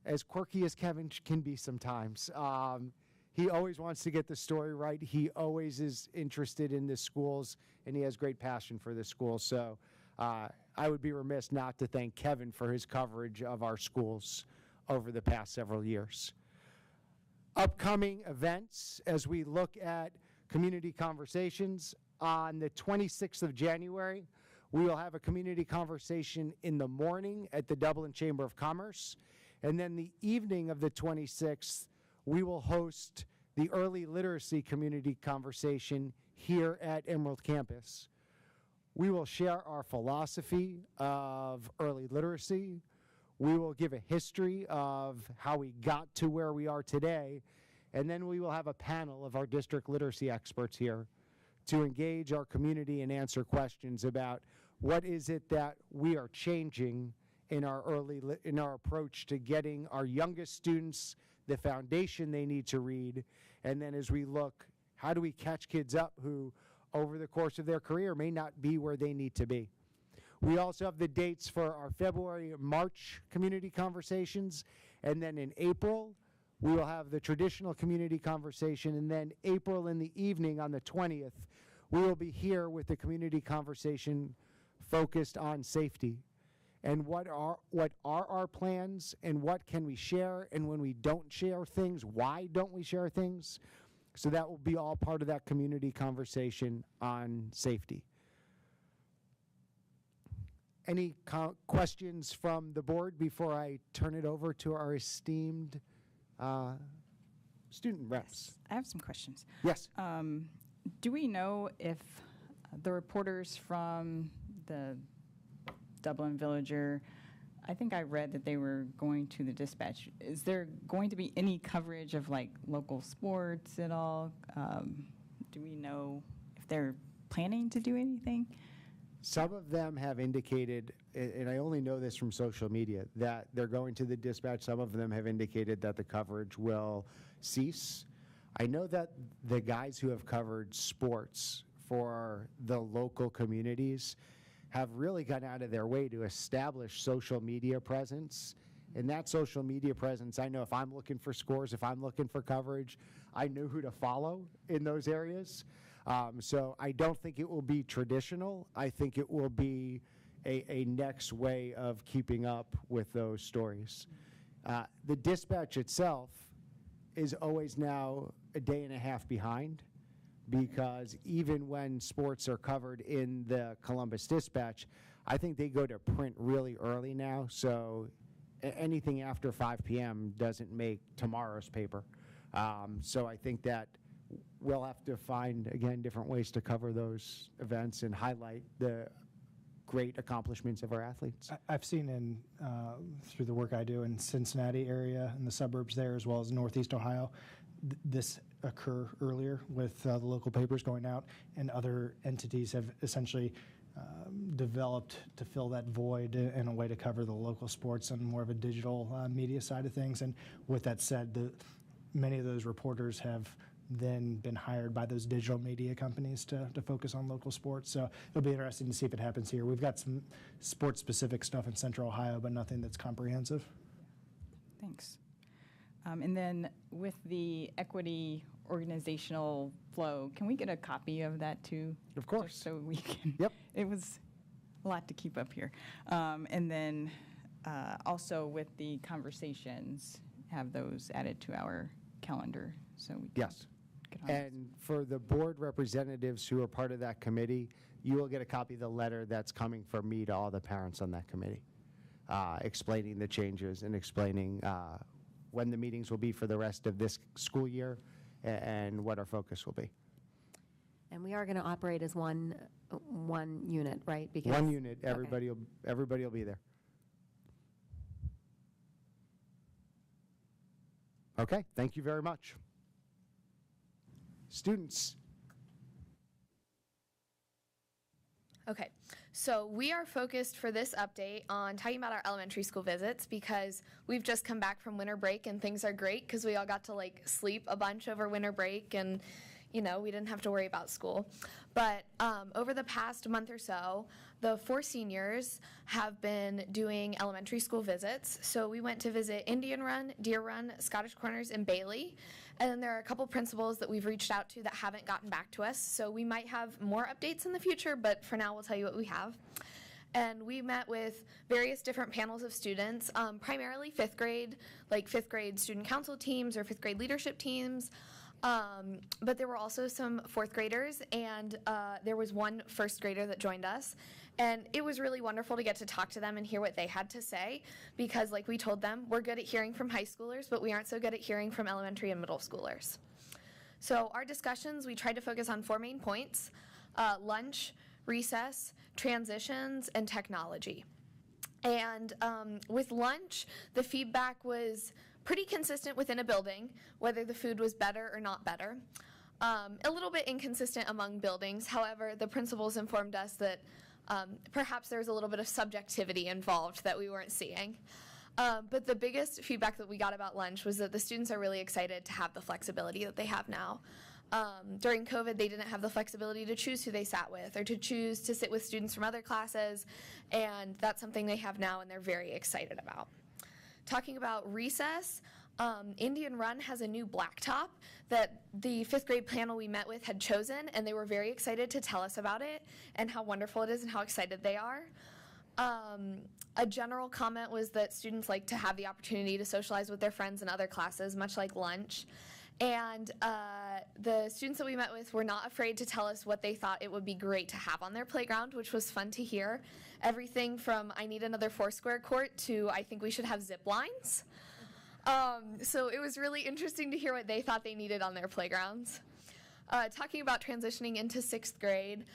S5: as quirky as Kevin can be sometimes, he always wants to get the story right. He always is interested in the schools, and he has great passion for the schools. So I would be remiss not to thank Kevin for his coverage of our schools over the past several years. Upcoming events, as we look at community conversations, on the 26th of January, we will have a community conversation in the morning at the Dublin Chamber of Commerce. And then the evening of the 26th, we will host the early literacy community conversation here at Emerald Campus. We will share our philosophy of early literacy. We will give a history of how we got to where we are today. And then we will have a panel of our district literacy experts here to engage our community and answer questions about what is it that we are changing in our in our approach to getting our youngest students the foundation they need to read. And then as we look, how do we catch kids up who over the course of their career may not be where they need to be? We also have the dates for our February and March community conversations. And then in April, we will have the traditional community conversation. And then April in the evening on the 20th, we will be here with the community conversation focused on safety. And what are our plans and what can we share? And when we don't share things, why don't we share things? So that will be all part of that community conversation on safety. Any questions from the board before I turn it over to our esteemed student reps?
S15: I have some questions.
S5: Yes.
S15: Do we know if the reporters from the Dublin Villager, I think I read that they were going to the Dispatch. Is there going to be any coverage of like local sports at all? Do we know if they're planning to do anything?
S5: Some of them have indicated, and I only know this from social media, that they're going to the Dispatch. Some of them have indicated that the coverage will cease. I know that the guys who have covered sports for the local communities have really gone out of their way to establish social media presence. And that social media presence, I know if I'm looking for scores, if I'm looking for coverage, I know who to follow in those areas. So I don't think it will be traditional. I think it will be a next way of keeping up with those stories. The Dispatch itself is always now a day and a half behind, because even when sports are covered in the Columbus Dispatch, I think they go to print really early now. So anything after 5 p.m. doesn't make tomorrow's paper. So I think that we'll have to find, again, different ways to cover those events and highlight the great accomplishments of our athletes.
S1: I've seen in through the work I do in Cincinnati area and the suburbs there, as well as Northeast Ohio, this occur earlier with the local papers going out, and other entities have essentially developed to fill that void in a way to cover the local sports on more of a digital media side of things. And with that said, many of those reporters have then been hired by those digital media companies to focus on local sports. So it'll be interesting to see if it happens here. We've got some sports-specific stuff in Central Ohio, but nothing that's comprehensive.
S15: Thanks. And then with the equity organizational flow, can we get a copy of that too?
S5: Of course.
S15: Just so we can.
S5: Yep.
S15: It was a lot to keep up here. And then also with the conversations, have those added to our calendar so we can
S5: Yes.
S15: get on.
S5: And for the board representatives who are part of that committee, you will get a copy of the letter that's coming from me to all the parents on that committee, explaining the changes and explaining when the meetings will be for the rest of this school year and what our focus will be.
S3: And we are going to operate as one unit, right? Because
S5: One unit,
S3: okay.
S5: everybody will be there. Okay, thank you very much. Students.
S7: Okay, so we are focused for this update on talking about our elementary school visits because we've just come back from winter break and things are great because we all got to like sleep a bunch over winter break and we didn't have to worry about school. But over the past month or so, the 4 seniors have been doing elementary school visits. So we went to visit Indian Run, Deer Run, Scottish Corners, and Bailey. And then there are a couple principals that we've reached out to that haven't gotten back to us. So we might have more updates in the future, but for now we'll tell you what we have. And we met with various different panels of students, primarily 5th grade, like 5th grade student council teams or 5th grade leadership teams. But there were also some 4th graders, and there was one 1st grader that joined us. And it was really wonderful to get to talk to them and hear what they had to say, because like we told them, we're good at hearing from high schoolers, but we aren't so good at hearing from elementary and middle schoolers. So our discussions, we tried to focus on 4 main points: lunch, recess, transitions, and technology. And with lunch, the feedback was pretty consistent within a building, whether the food was better or not better. A little bit inconsistent among buildings. However, the principals informed us that perhaps there was a little bit of subjectivity involved that we weren't seeing. But the biggest feedback that we got about lunch was that the students are really excited to have the flexibility that they have now. During COVID, they didn't have the flexibility to choose who they sat with or to choose to sit with students from other classes, and that's something they have now and they're very excited about. Talking about recess, Indian Run has a new blacktop that the 5th grade panel we met with had chosen, and they were very excited to tell us about it and how wonderful it is and how excited they are. A general comment was that students like to have the opportunity to socialize with their friends in other classes, much like lunch. And the students that we met with were not afraid to tell us what they thought it would be great to have on their playground, which was fun to hear. Everything from I need another 4-square court to I think we should have zip lines. So it was really interesting to hear what they thought they needed on their playgrounds. Talking about transitioning into 6th grade,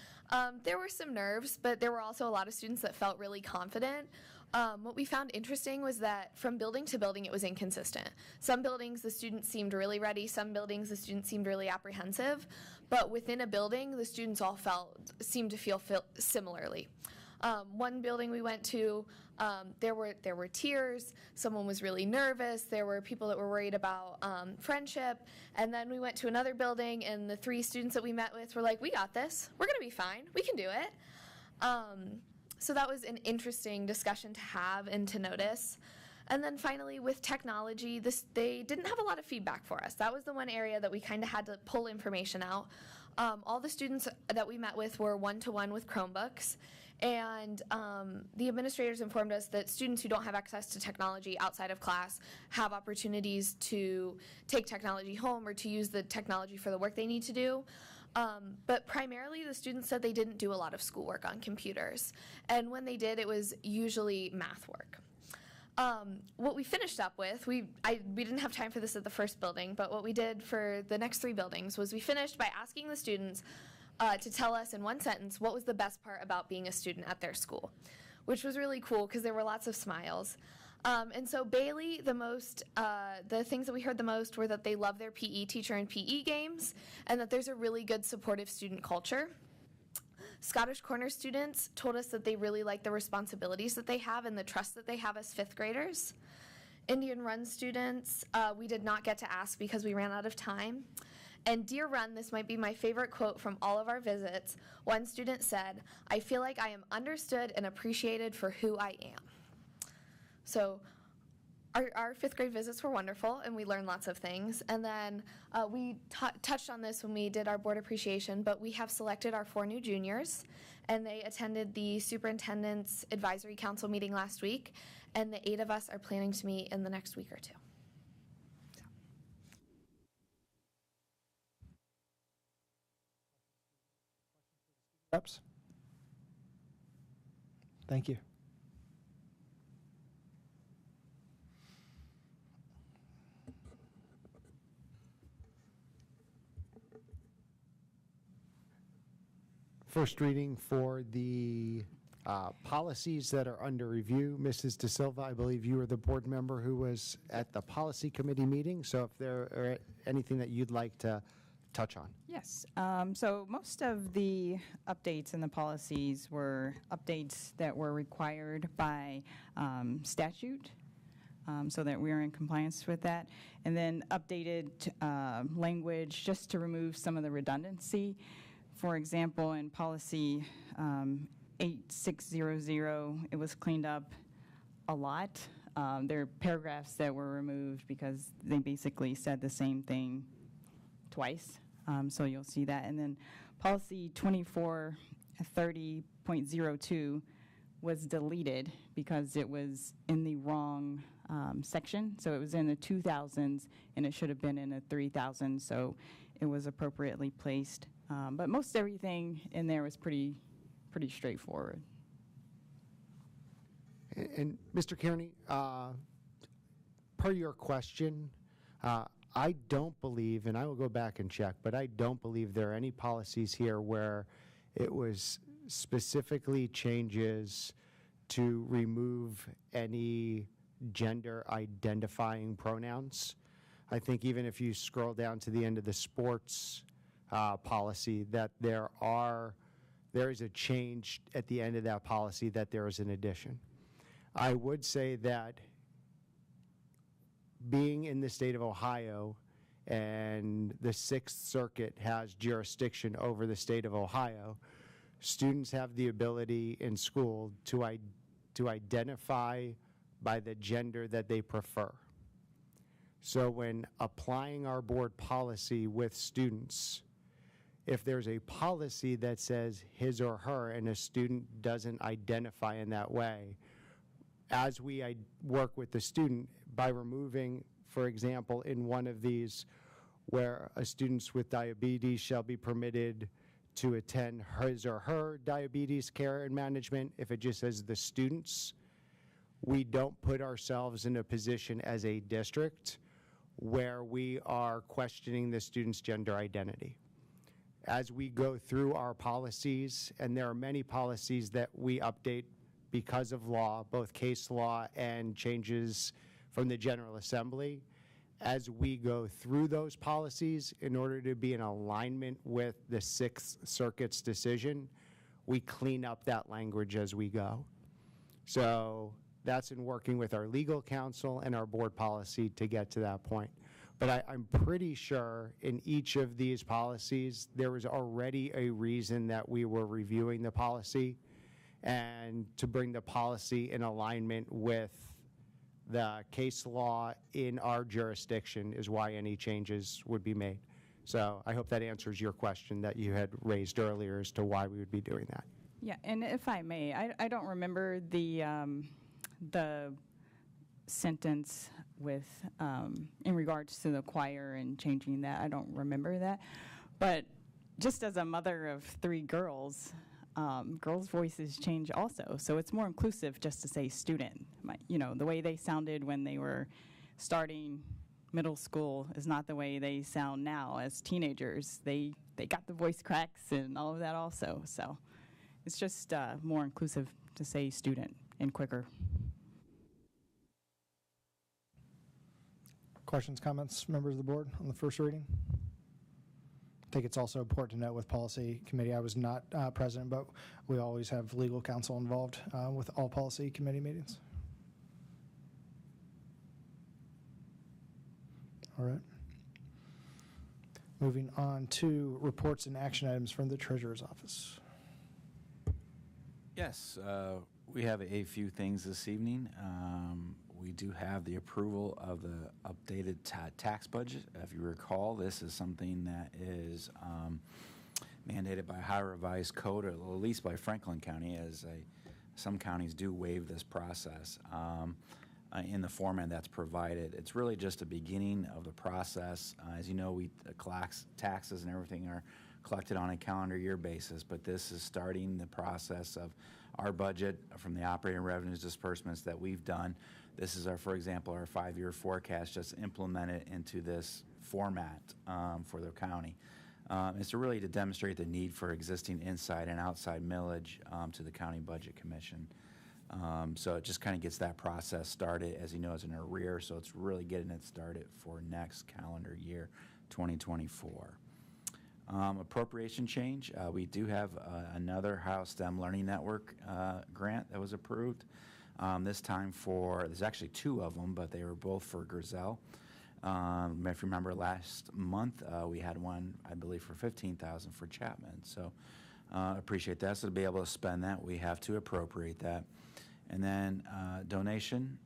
S7: there were some nerves, but there were also a lot of students that felt really confident. What we found interesting was that from building to building, it was inconsistent. Some buildings, the students seemed really ready. Some buildings, the students seemed really apprehensive. But within a building, the students all seemed to feel similarly. One building we went to, there were tears. Someone was really nervous. There were people that were worried about friendship. And then we went to another building, and the 3 students that we met with were like, "We got this. We're going to be fine. We can do it." So that was an interesting discussion to have and to notice. And then finally, with technology, they didn't have a lot of feedback for us. That was the one area that we kind of had to pull information out. All the students that we met with were one-to-one with Chromebooks. And the administrators informed us that students who don't have access to technology outside of class have opportunities to take technology home or to use the technology for the work they need to do. But primarily, the students said they didn't do a lot of schoolwork on computers. And when they did, it was usually math work. What we finished up with, we didn't have time for this at the first building, but what we did for the next 3 buildings was we finished by asking the students to tell us in one sentence what was the best part about being a student at their school, which was really cool because there were lots of smiles. And so Bailey, the things that we heard the most were that they love their PE teacher and PE games, and that there's a really good supportive student culture. Scottish Corner students told us that they really like the responsibilities that they have and the trust that they have as 5th graders. Indian Run students, we did not get to ask because we ran out of time. And Deer Run, this might be my favorite quote from all of our visits. One student said, "I feel like I am understood and appreciated for who I am." So our fifth grade visits were wonderful, and we learned lots of things. And then we touched on this when we did our board appreciation, but we have selected our 4 new juniors, and they attended the superintendent's advisory council meeting last week, and the 8 of us are planning to meet in the next week or 2.
S1: Reps? Thank you.
S5: First reading for the policies that are under review. Mrs. De Silva, I believe you were the board member who was at the policy committee meeting. So if there are anything that you'd like to touch on.
S15: Yes. So most of the updates in the policies were updates that were required by statute, so that we are in compliance with that. And then updated language just to remove some of the redundancy. For example, in policy 8600, it was cleaned up a lot. There are paragraphs that were removed because they basically said the same thing twice. So you'll see that. And then policy 2430.02 was deleted because it was in the wrong section. So it was in the 2000s, and it should have been in the 3000s, so it was appropriately placed. But most everything in there was pretty straightforward.
S5: And Mr. Kearney, per your question, I don't believe, and I will go back and check, but I don't believe there are any policies here where it was specifically changes to remove any gender identifying pronouns. I think even if you scroll down to the end of the sports policy, that there is a change at the end of that policy, that there is an addition. I would say that being in the state of Ohio and the Sixth Circuit has jurisdiction over the state of Ohio, students have the ability in school to identify by the gender that they prefer. So when applying our board policy with students, if there's a policy that says his or her and a student doesn't identify in that way, as we work with the student by removing, for example, in one of these where a student with diabetes shall be permitted to attend his or her diabetes care and management, if it just says the students, we don't put ourselves in a position as a district where we are questioning the student's gender identity. As we go through our policies, and there are many policies that we update because of law, both case law and changes from the General Assembly, as we go through those policies in order to be in alignment with the Sixth Circuit's decision, we clean up that language as we go. So that's in working with our legal counsel and our board policy to get to that point. But I'm pretty sure in each of these policies, there was already a reason that we were reviewing the policy, and to bring the policy in alignment with the case law in our jurisdiction is why any changes would be made. So I hope that answers your question that you had raised earlier as to why we would be doing that.
S15: Yeah, and if I may, I don't remember the sentence with, in regards to the choir and changing that. I don't remember that. But just as a mother of 3 girls, girls' voices change also. So it's more inclusive just to say student. The way they sounded when they were starting middle school is not the way they sound now as teenagers. They got the voice cracks and all of that also. So it's just more inclusive to say student and quicker.
S1: Questions, comments, members of the board on the first reading? I think it's also important to note with policy committee, I was not president, but we always have legal counsel involved with all policy committee meetings. All right. Moving on to reports and action items from the Treasurer's Office.
S2: Yes, we have a few things this evening. We do have the approval of the updated tax budget. If you recall, this is something that is mandated by Ohio Revised Code, or at least by Franklin County, as some counties do waive this process in the format that's provided. It's really just a beginning of the process. As you know, taxes and everything are collected on a calendar year basis, but this is starting the process of our budget from the operating revenues disbursements that we've done. This is, for example, our 5-year forecast just implemented into this format for the county. It's really to demonstrate the need for existing inside and outside millage to the County Budget Commission. So it just kind of gets that process started. As you know, it's an arrear, so it's really getting it started for next calendar year, 2024. Appropriation change, we do have another Ohio STEM Learning Network grant that was approved. This time there's actually 2 of them, but they were both for Griselle. If you remember last month, we had one, I believe, for $15,000 for Chapman. So appreciate that. So to be able to spend that, we have to appropriate that. And then donation,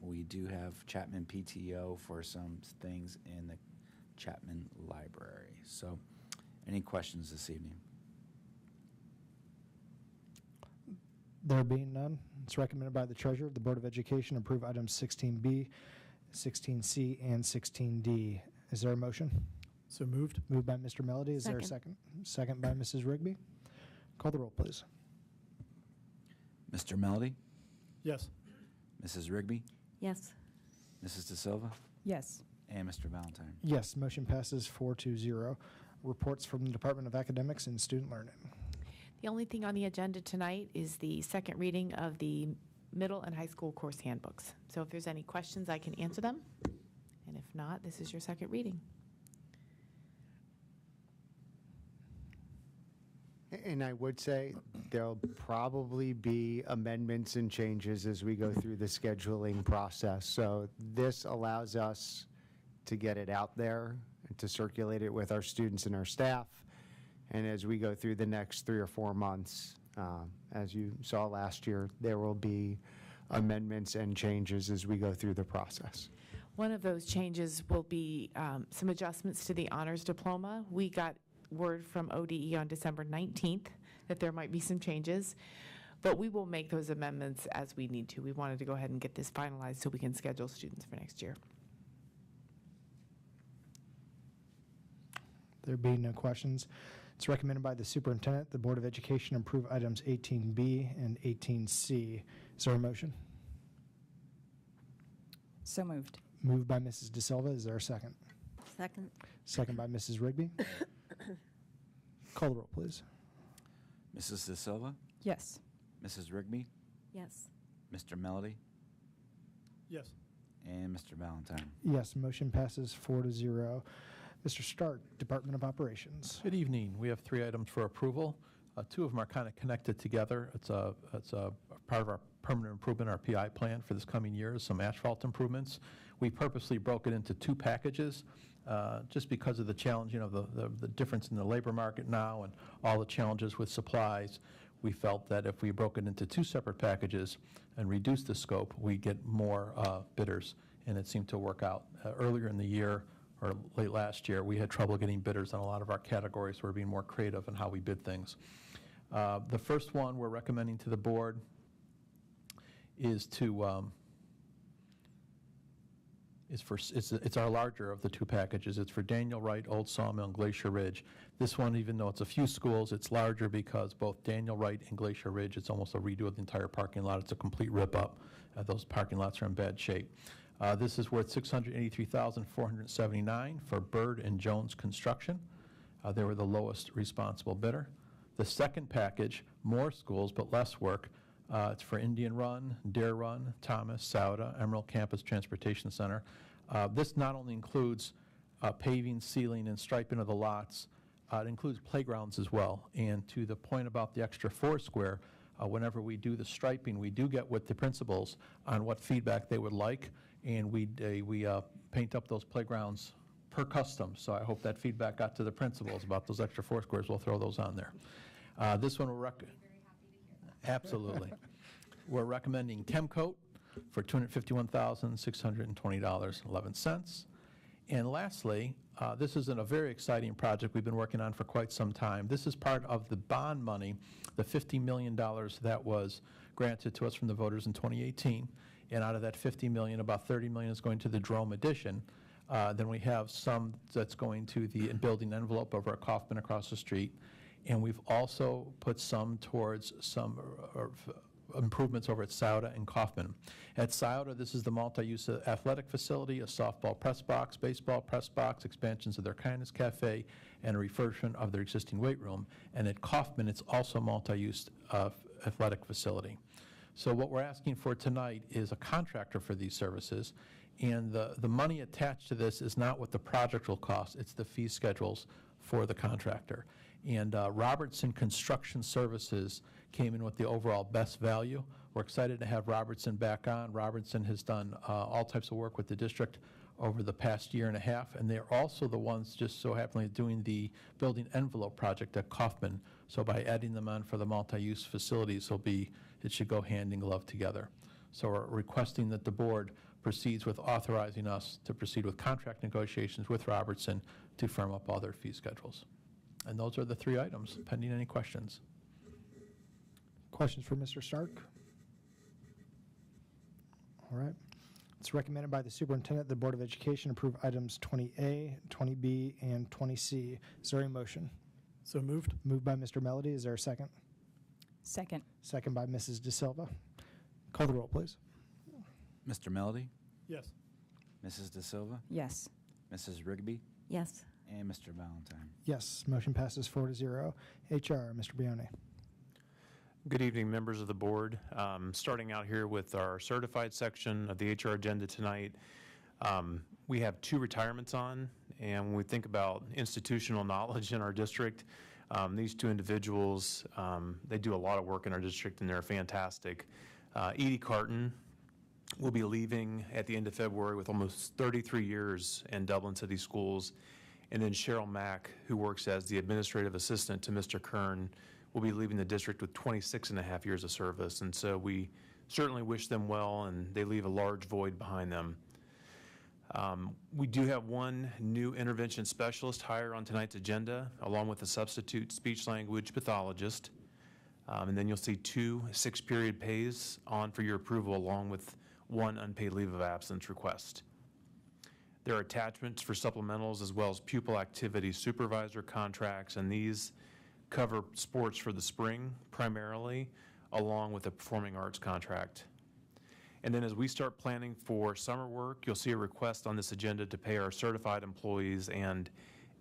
S2: we do have Chapman PTO for some things in the Chapman Library. So any questions this evening?
S1: There being none, it's recommended by the Treasurer, the Board of Education approve items 16B, 16C, and 16D. Is there a motion?
S4: So moved.
S1: Moved by Mr. Melody. Is there a
S3: Second.
S1: second? Second by Mrs. Rigby. Call the roll, please.
S2: Mr. Melody?
S4: Yes.
S2: Mrs. Rigby?
S3: Yes.
S2: Mrs. De Silva?
S15: Yes.
S2: And Mr. Valentine?
S1: Yes, motion passes 4-0. Reports from the Department of Academics and Student Learning.
S17: The only thing on the agenda tonight is the second reading of the middle and high school course handbooks. So if there's any questions, I can answer them. And if not, this is your second reading.
S5: And I would say there'll probably be amendments and changes as we go through the scheduling process. So this allows us to get it out there and to circulate it with our students and our staff. And as we go through the next 3 or 4 months, as you saw last year, there will be amendments and changes as we go through the process.
S17: One of those changes will be some adjustments to the honors diploma. We got word from ODE on December 19th that there might be some changes, but we will make those amendments as we need to. We wanted to go ahead and get this finalized so we can schedule students for next year.
S1: There being no questions, it's recommended by the Superintendent, the Board of Education approve items 18B and 18C. Is there a motion?
S15: So moved.
S1: Moved by Mrs. De Silva. Is there a second?
S3: Second.
S1: Second by Mrs. Rigby. Call the roll, please.
S2: Mrs. De Silva?
S15: Yes.
S2: Mrs. Rigby?
S3: Yes.
S2: Mr. Melody?
S4: Yes.
S2: And Mr. Valentine?
S1: Yes, motion passes 4-0. Mr. Stark, Department of Operations.
S18: Good evening. We have 3 items for approval. 2 of them are kind of connected together. It's a part of our permanent improvement, our PI plan for this coming year, some asphalt improvements. We purposely broke it into 2 packages just because of the challenge, the difference in the labor market now and all the challenges with supplies. We felt that if we broke it into 2 separate packages and reduced the scope, we'd get more bidders, and it seemed to work out. Earlier in the year, or late last year, we had trouble getting bidders on a lot of our categories, so we're being more creative in how we bid things. The first one we're recommending to the board is it's our larger of the 2 packages. It's for Daniel Wright, Old Sawmill, and Glacier Ridge. This one, even though it's a few schools, it's larger because both Daniel Wright and Glacier Ridge, it's almost a redo of the entire parking lot. It's a complete rip-up. Those parking lots are in bad shape. This is worth $683,479 for Bird and Jones Construction. They were the lowest responsible bidder. The second package, more schools but less work. It's for Indian Run, Dare Run, Thomas, Sauda, Emerald Campus Transportation Center. This not only includes paving, sealing, and striping of the lots, it includes playgrounds as well. And to the point about the extra 4 square, whenever we do the striping, we do get with the principals on what feedback they would like, and we paint up those playgrounds per custom. So I hope that feedback got to the principals about those extra Foursquares. We'll throw those on there. This one we're absolutely. We're recommending Chemcoat for $251,620.11. And lastly, this is a very exciting project we've been working on for quite some time. This is part of the bond money, the $50 million that was granted to us from the voters in 2018. And out of that $50 million, about $30 million is going to the Jerome addition. Then we have some that's going to the building envelope over at Kaufman across the street. And we've also put some towards some improvements over at Sauda and Kaufman. At Sauda, this is the multi-use athletic facility, a softball press box, baseball press box, expansions of their Kindness Cafe, and a refurbishment of their existing weight room. And at Kaufman, it's also a multi-use athletic facility. So what we're asking for tonight is a contractor for these services, and the money attached to this is not what the project will cost, it's the fee schedules for the contractor. And Robertson Construction Services came in with the overall best value. We're excited to have Robertson back on. Robertson has done all types of work with the district over the past year and a half, and they're also the ones just so happenly doing the building envelope project at Kaufman. So by adding them on for the multi-use facilities, it should go hand in glove together. So we're requesting that the board proceeds with authorizing us to proceed with contract negotiations with Robertson to firm up all their fee schedules. And those are the three items, pending any questions.
S1: Questions for Mr. Stark? All right. It's recommended by the superintendent the Board of Education approve items 20A, 20B, and 20C. Is there a motion?
S4: So moved.
S1: Moved by Mr. Melody. Is there a second?
S15: Second.
S1: Second by Mrs. De Silva. Call the roll, please.
S2: Mr. Melody?
S4: Yes.
S2: Mrs. De Silva?
S15: Yes.
S2: Mrs. Rigby?
S3: Yes.
S2: And Mr. Valentine.
S1: Yes. Motion passes 4-0. HR, Mr. Bione.
S19: Good evening, members of the board. Starting out here with our certified section of the HR agenda tonight, we have 2 retirements on, and when we think about institutional knowledge in our district, these 2 individuals, they do a lot of work in our district, and they're fantastic. Edie Carton will be leaving at the end of February with almost 33 years in Dublin City Schools, and then Cheryl Mack, who works as the administrative assistant to Mr. Kern, will be leaving the district with 26.5 years of service. And so we certainly wish them well, and they leave a large void behind them. We do have 1 new intervention specialist hire on tonight's agenda, along with a substitute speech-language pathologist. And then you'll see 2 6-period pays on for your approval, along with 1 unpaid leave of absence request. There are attachments for supplementals as well as pupil activity supervisor contracts, and these cover sports for the spring primarily, along with a performing arts contract. And then as we start planning for summer work, you'll see a request on this agenda to pay our certified employees and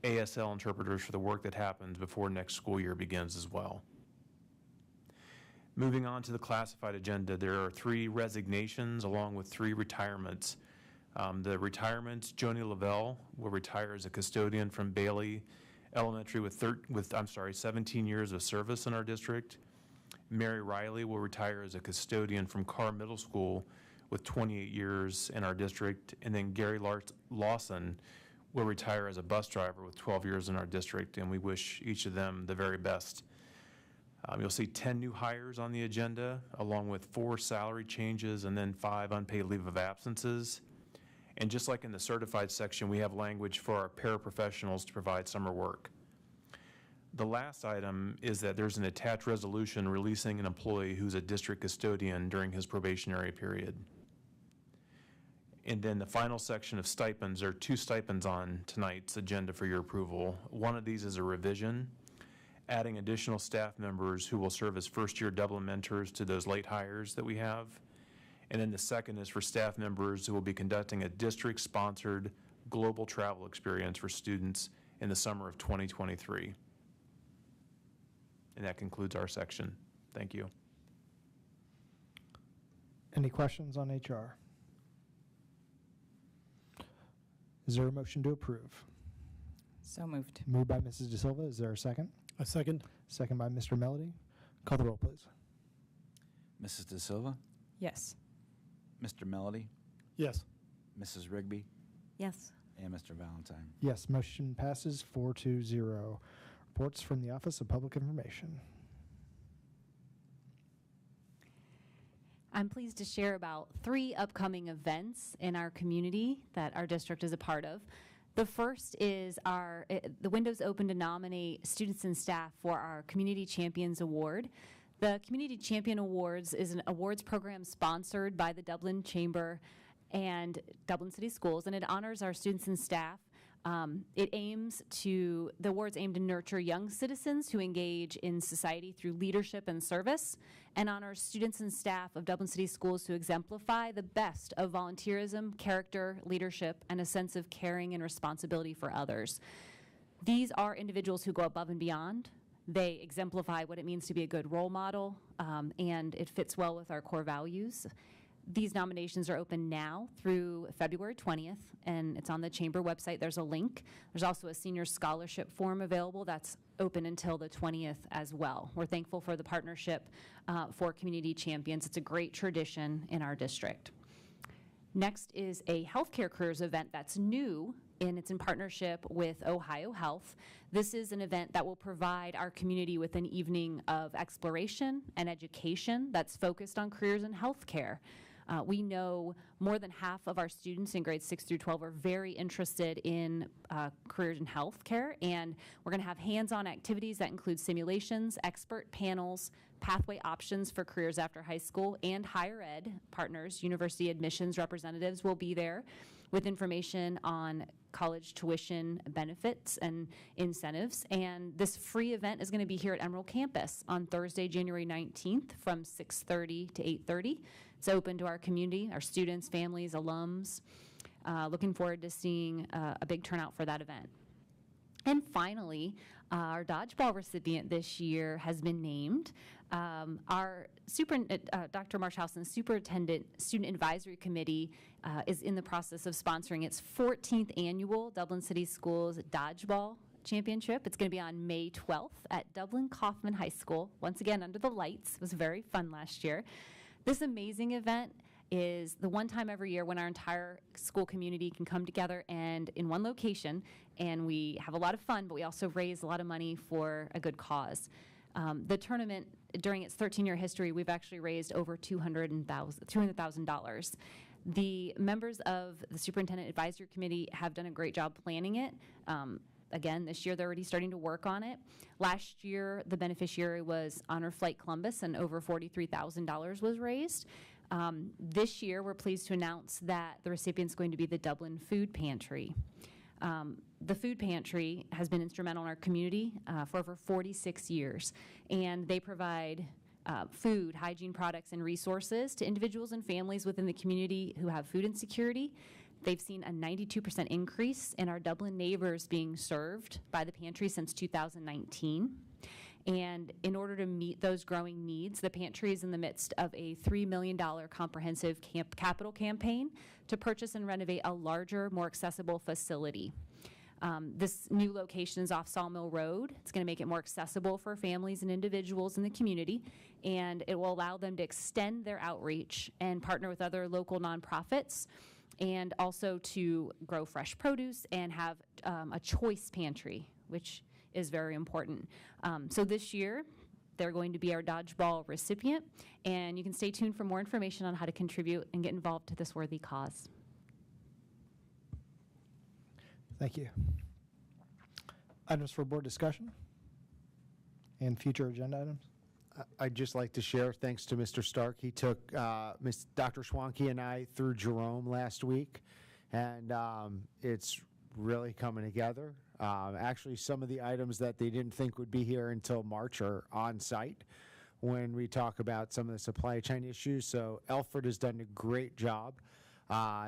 S19: ASL interpreters for the work that happens before next school year begins as well. Moving on to the classified agenda, there are 3 resignations along with 3 retirements. The retirements, Joni Lavelle will retire as a custodian from Bailey Elementary with 17 years of service in our district. Mary Riley will retire as a custodian from Carr Middle School with 28 years in our district. And then Gary Lawson will retire as a bus driver with 12 years in our district, and we wish each of them the very best. You'll see 10 new hires on the agenda, along with 4 salary changes and then 5 unpaid leave of absences. And just like in the certified section, we have language for our paraprofessionals to provide summer work. The last item is that there's an attached resolution releasing an employee who's a district custodian during his probationary period. And then the final section of stipends, there are 2 stipends on tonight's agenda for your approval. One of these is a revision, adding additional staff members who will serve as first-year Dublin mentors to those late hires that we have. And then the second is for staff members who will be conducting a district-sponsored global travel experience for students in the summer of 2023. And that concludes our section. Thank you.
S1: Any questions on HR? Is there a motion to approve?
S15: So moved.
S1: Moved by Mrs. De Silva. Is there a second?
S4: A second.
S1: Second by Mr. Melody. Call the roll, please.
S2: Mrs. De Silva?
S15: Yes.
S2: Mr. Melody?
S4: Yes.
S2: Mrs. Rigby?
S3: Yes.
S2: and Mr. Valentine.
S1: Yes, motion passes 4-0. Reports from the Office of Public Information.
S6: I'm pleased to share about 3 upcoming events in our community that our district is a part of. The first is the window's open to nominate students and staff for our Community Champions Award. The Community Champion Awards is an awards program sponsored by the Dublin Chamber and Dublin City Schools, and it honors our students and staff. The awards aim to nurture young citizens who engage in society through leadership and service, and honors students and staff of Dublin City Schools who exemplify the best of volunteerism, character, leadership, and a sense of caring and responsibility for others. These are individuals who go above and beyond. They exemplify what it means to be a good role model, and it fits well with our core values. These nominations are open now through February 20th, and it's on the Chamber website. There's a link. There's also a senior scholarship form available that's open until the 20th as well. We're thankful for the partnership for Community Champions. It's a great tradition in our district. Next is a healthcare careers event that's new, and it's in partnership with Ohio Health. This is an event that will provide our community with an evening of exploration and education that's focused on careers in healthcare. We know more than half of our students in grades 6 through 12 are very interested in careers in healthcare, and we're going to have hands-on activities that include simulations, expert panels, pathway options for careers after high school, and higher ed partners, university admissions representatives will be there with information on college tuition benefits and incentives. And this free event is going to be here at Emerald Campus on Thursday, January 19th from 6:30 to 8:30. It's open to our community, our students, families, alums. Looking forward to seeing a big turnout for that event. And finally, our dodgeball recipient this year has been named. Our Dr. Marshhausen Superintendent Student Advisory Committee is in the process of sponsoring its 14th annual Dublin City Schools Dodgeball Championship. It's going to be on May 12th at Dublin Kaufman High School, once again under the lights. It was very fun last year. This amazing event is the one time every year when our entire school community can come together and in one location, and we have a lot of fun, but we also raise a lot of money for a good cause. The tournament, during its 13-year history, we've actually raised over $200,000. The members of the Superintendent Advisory Committee have done a great job planning it. Again, this year they're already starting to work on it. Last year, the beneficiary was Honor Flight Columbus, and over $43,000 was raised. This year, we're pleased to announce that the recipient's going to be the Dublin Food Pantry. The Food Pantry has been instrumental in our community for over 46 years, and they provide food, hygiene products, and resources to individuals and families within the community who have food insecurity. They've seen a 92% increase in our Dublin neighbors being served by the pantry since 2019. And in order to meet those growing needs, the pantry is in the midst of a $3 million comprehensive capital campaign to purchase and renovate a larger, more accessible facility. This new location is off Sawmill Road. It's going to make it more accessible for families and individuals in the community, and it will allow them to extend their outreach and partner with other local nonprofits, and also to grow fresh produce and have a choice pantry, which is very important. So this year, they're going to be our dodgeball recipient, and you can stay tuned for more information on how to contribute and get involved to this worthy cause.
S1: Thank you. Items for board discussion and future agenda items.
S5: I'd just like to share, thanks to Mr. Stark, he took Dr. Schwanke and I through Jerome last week, and it's really coming together. Actually, some of the items that they didn't think would be here until March are on site when we talk about some of the supply chain issues. So Elford has done a great job.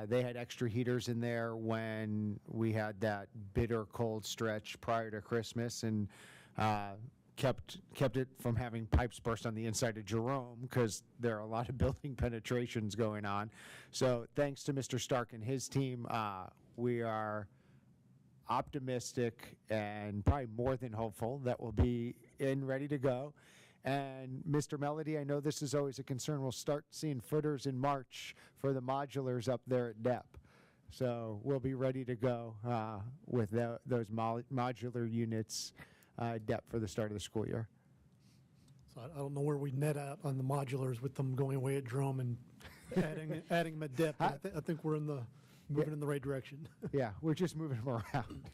S5: They had extra heaters in there when we had that bitter cold stretch prior to Christmas, and kept it from having pipes burst on the inside of Jerome, because there are a lot of building penetrations going on. So thanks to Mr. Stark and his team, we are optimistic and probably more than hopeful that we'll be ready to go. And Mr. Melody, I know this is always a concern. We'll start seeing footers in March for the modulars up there at DEP. So we'll be ready to go with those modular units DEP for the start of the school year.
S4: So I don't know where we net out on the modulars with them going away at Jerome and adding them at DEP. I think we're moving in the right direction.
S5: Yeah, we're just moving them around.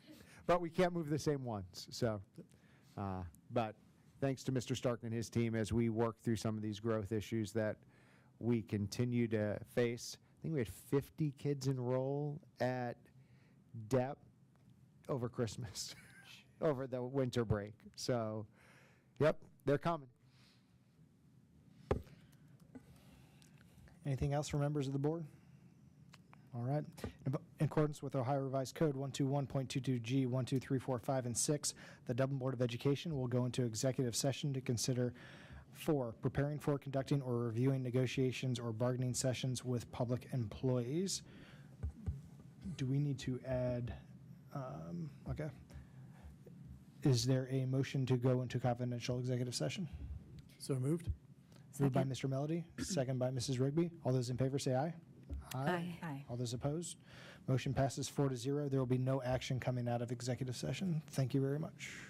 S5: But we can't move the same ones. So, but thanks to Mr. Stark and his team as we work through some of these growth issues that we continue to face. I think we had 50 kids enroll at DEP over Christmas, over the winter break. So, yep, they're coming.
S1: Anything else from members of the board? All right. In accordance with Ohio Revised Code 121.22G, 1, 2, 3, 4, 5, and 6, the Dublin Board of Education will go into executive session to consider 4, preparing for, conducting, or reviewing negotiations or bargaining sessions with public employees. Do we need to add, okay. Is there a motion to go into confidential executive session?
S4: So moved.
S1: Moved by Mr. Melody, second by Mrs. Rigby. All those in favor say aye.
S3: Aye.
S15: Aye.
S1: All those opposed? Motion passes 4-0. There will be no action coming out of executive session. Thank you very much.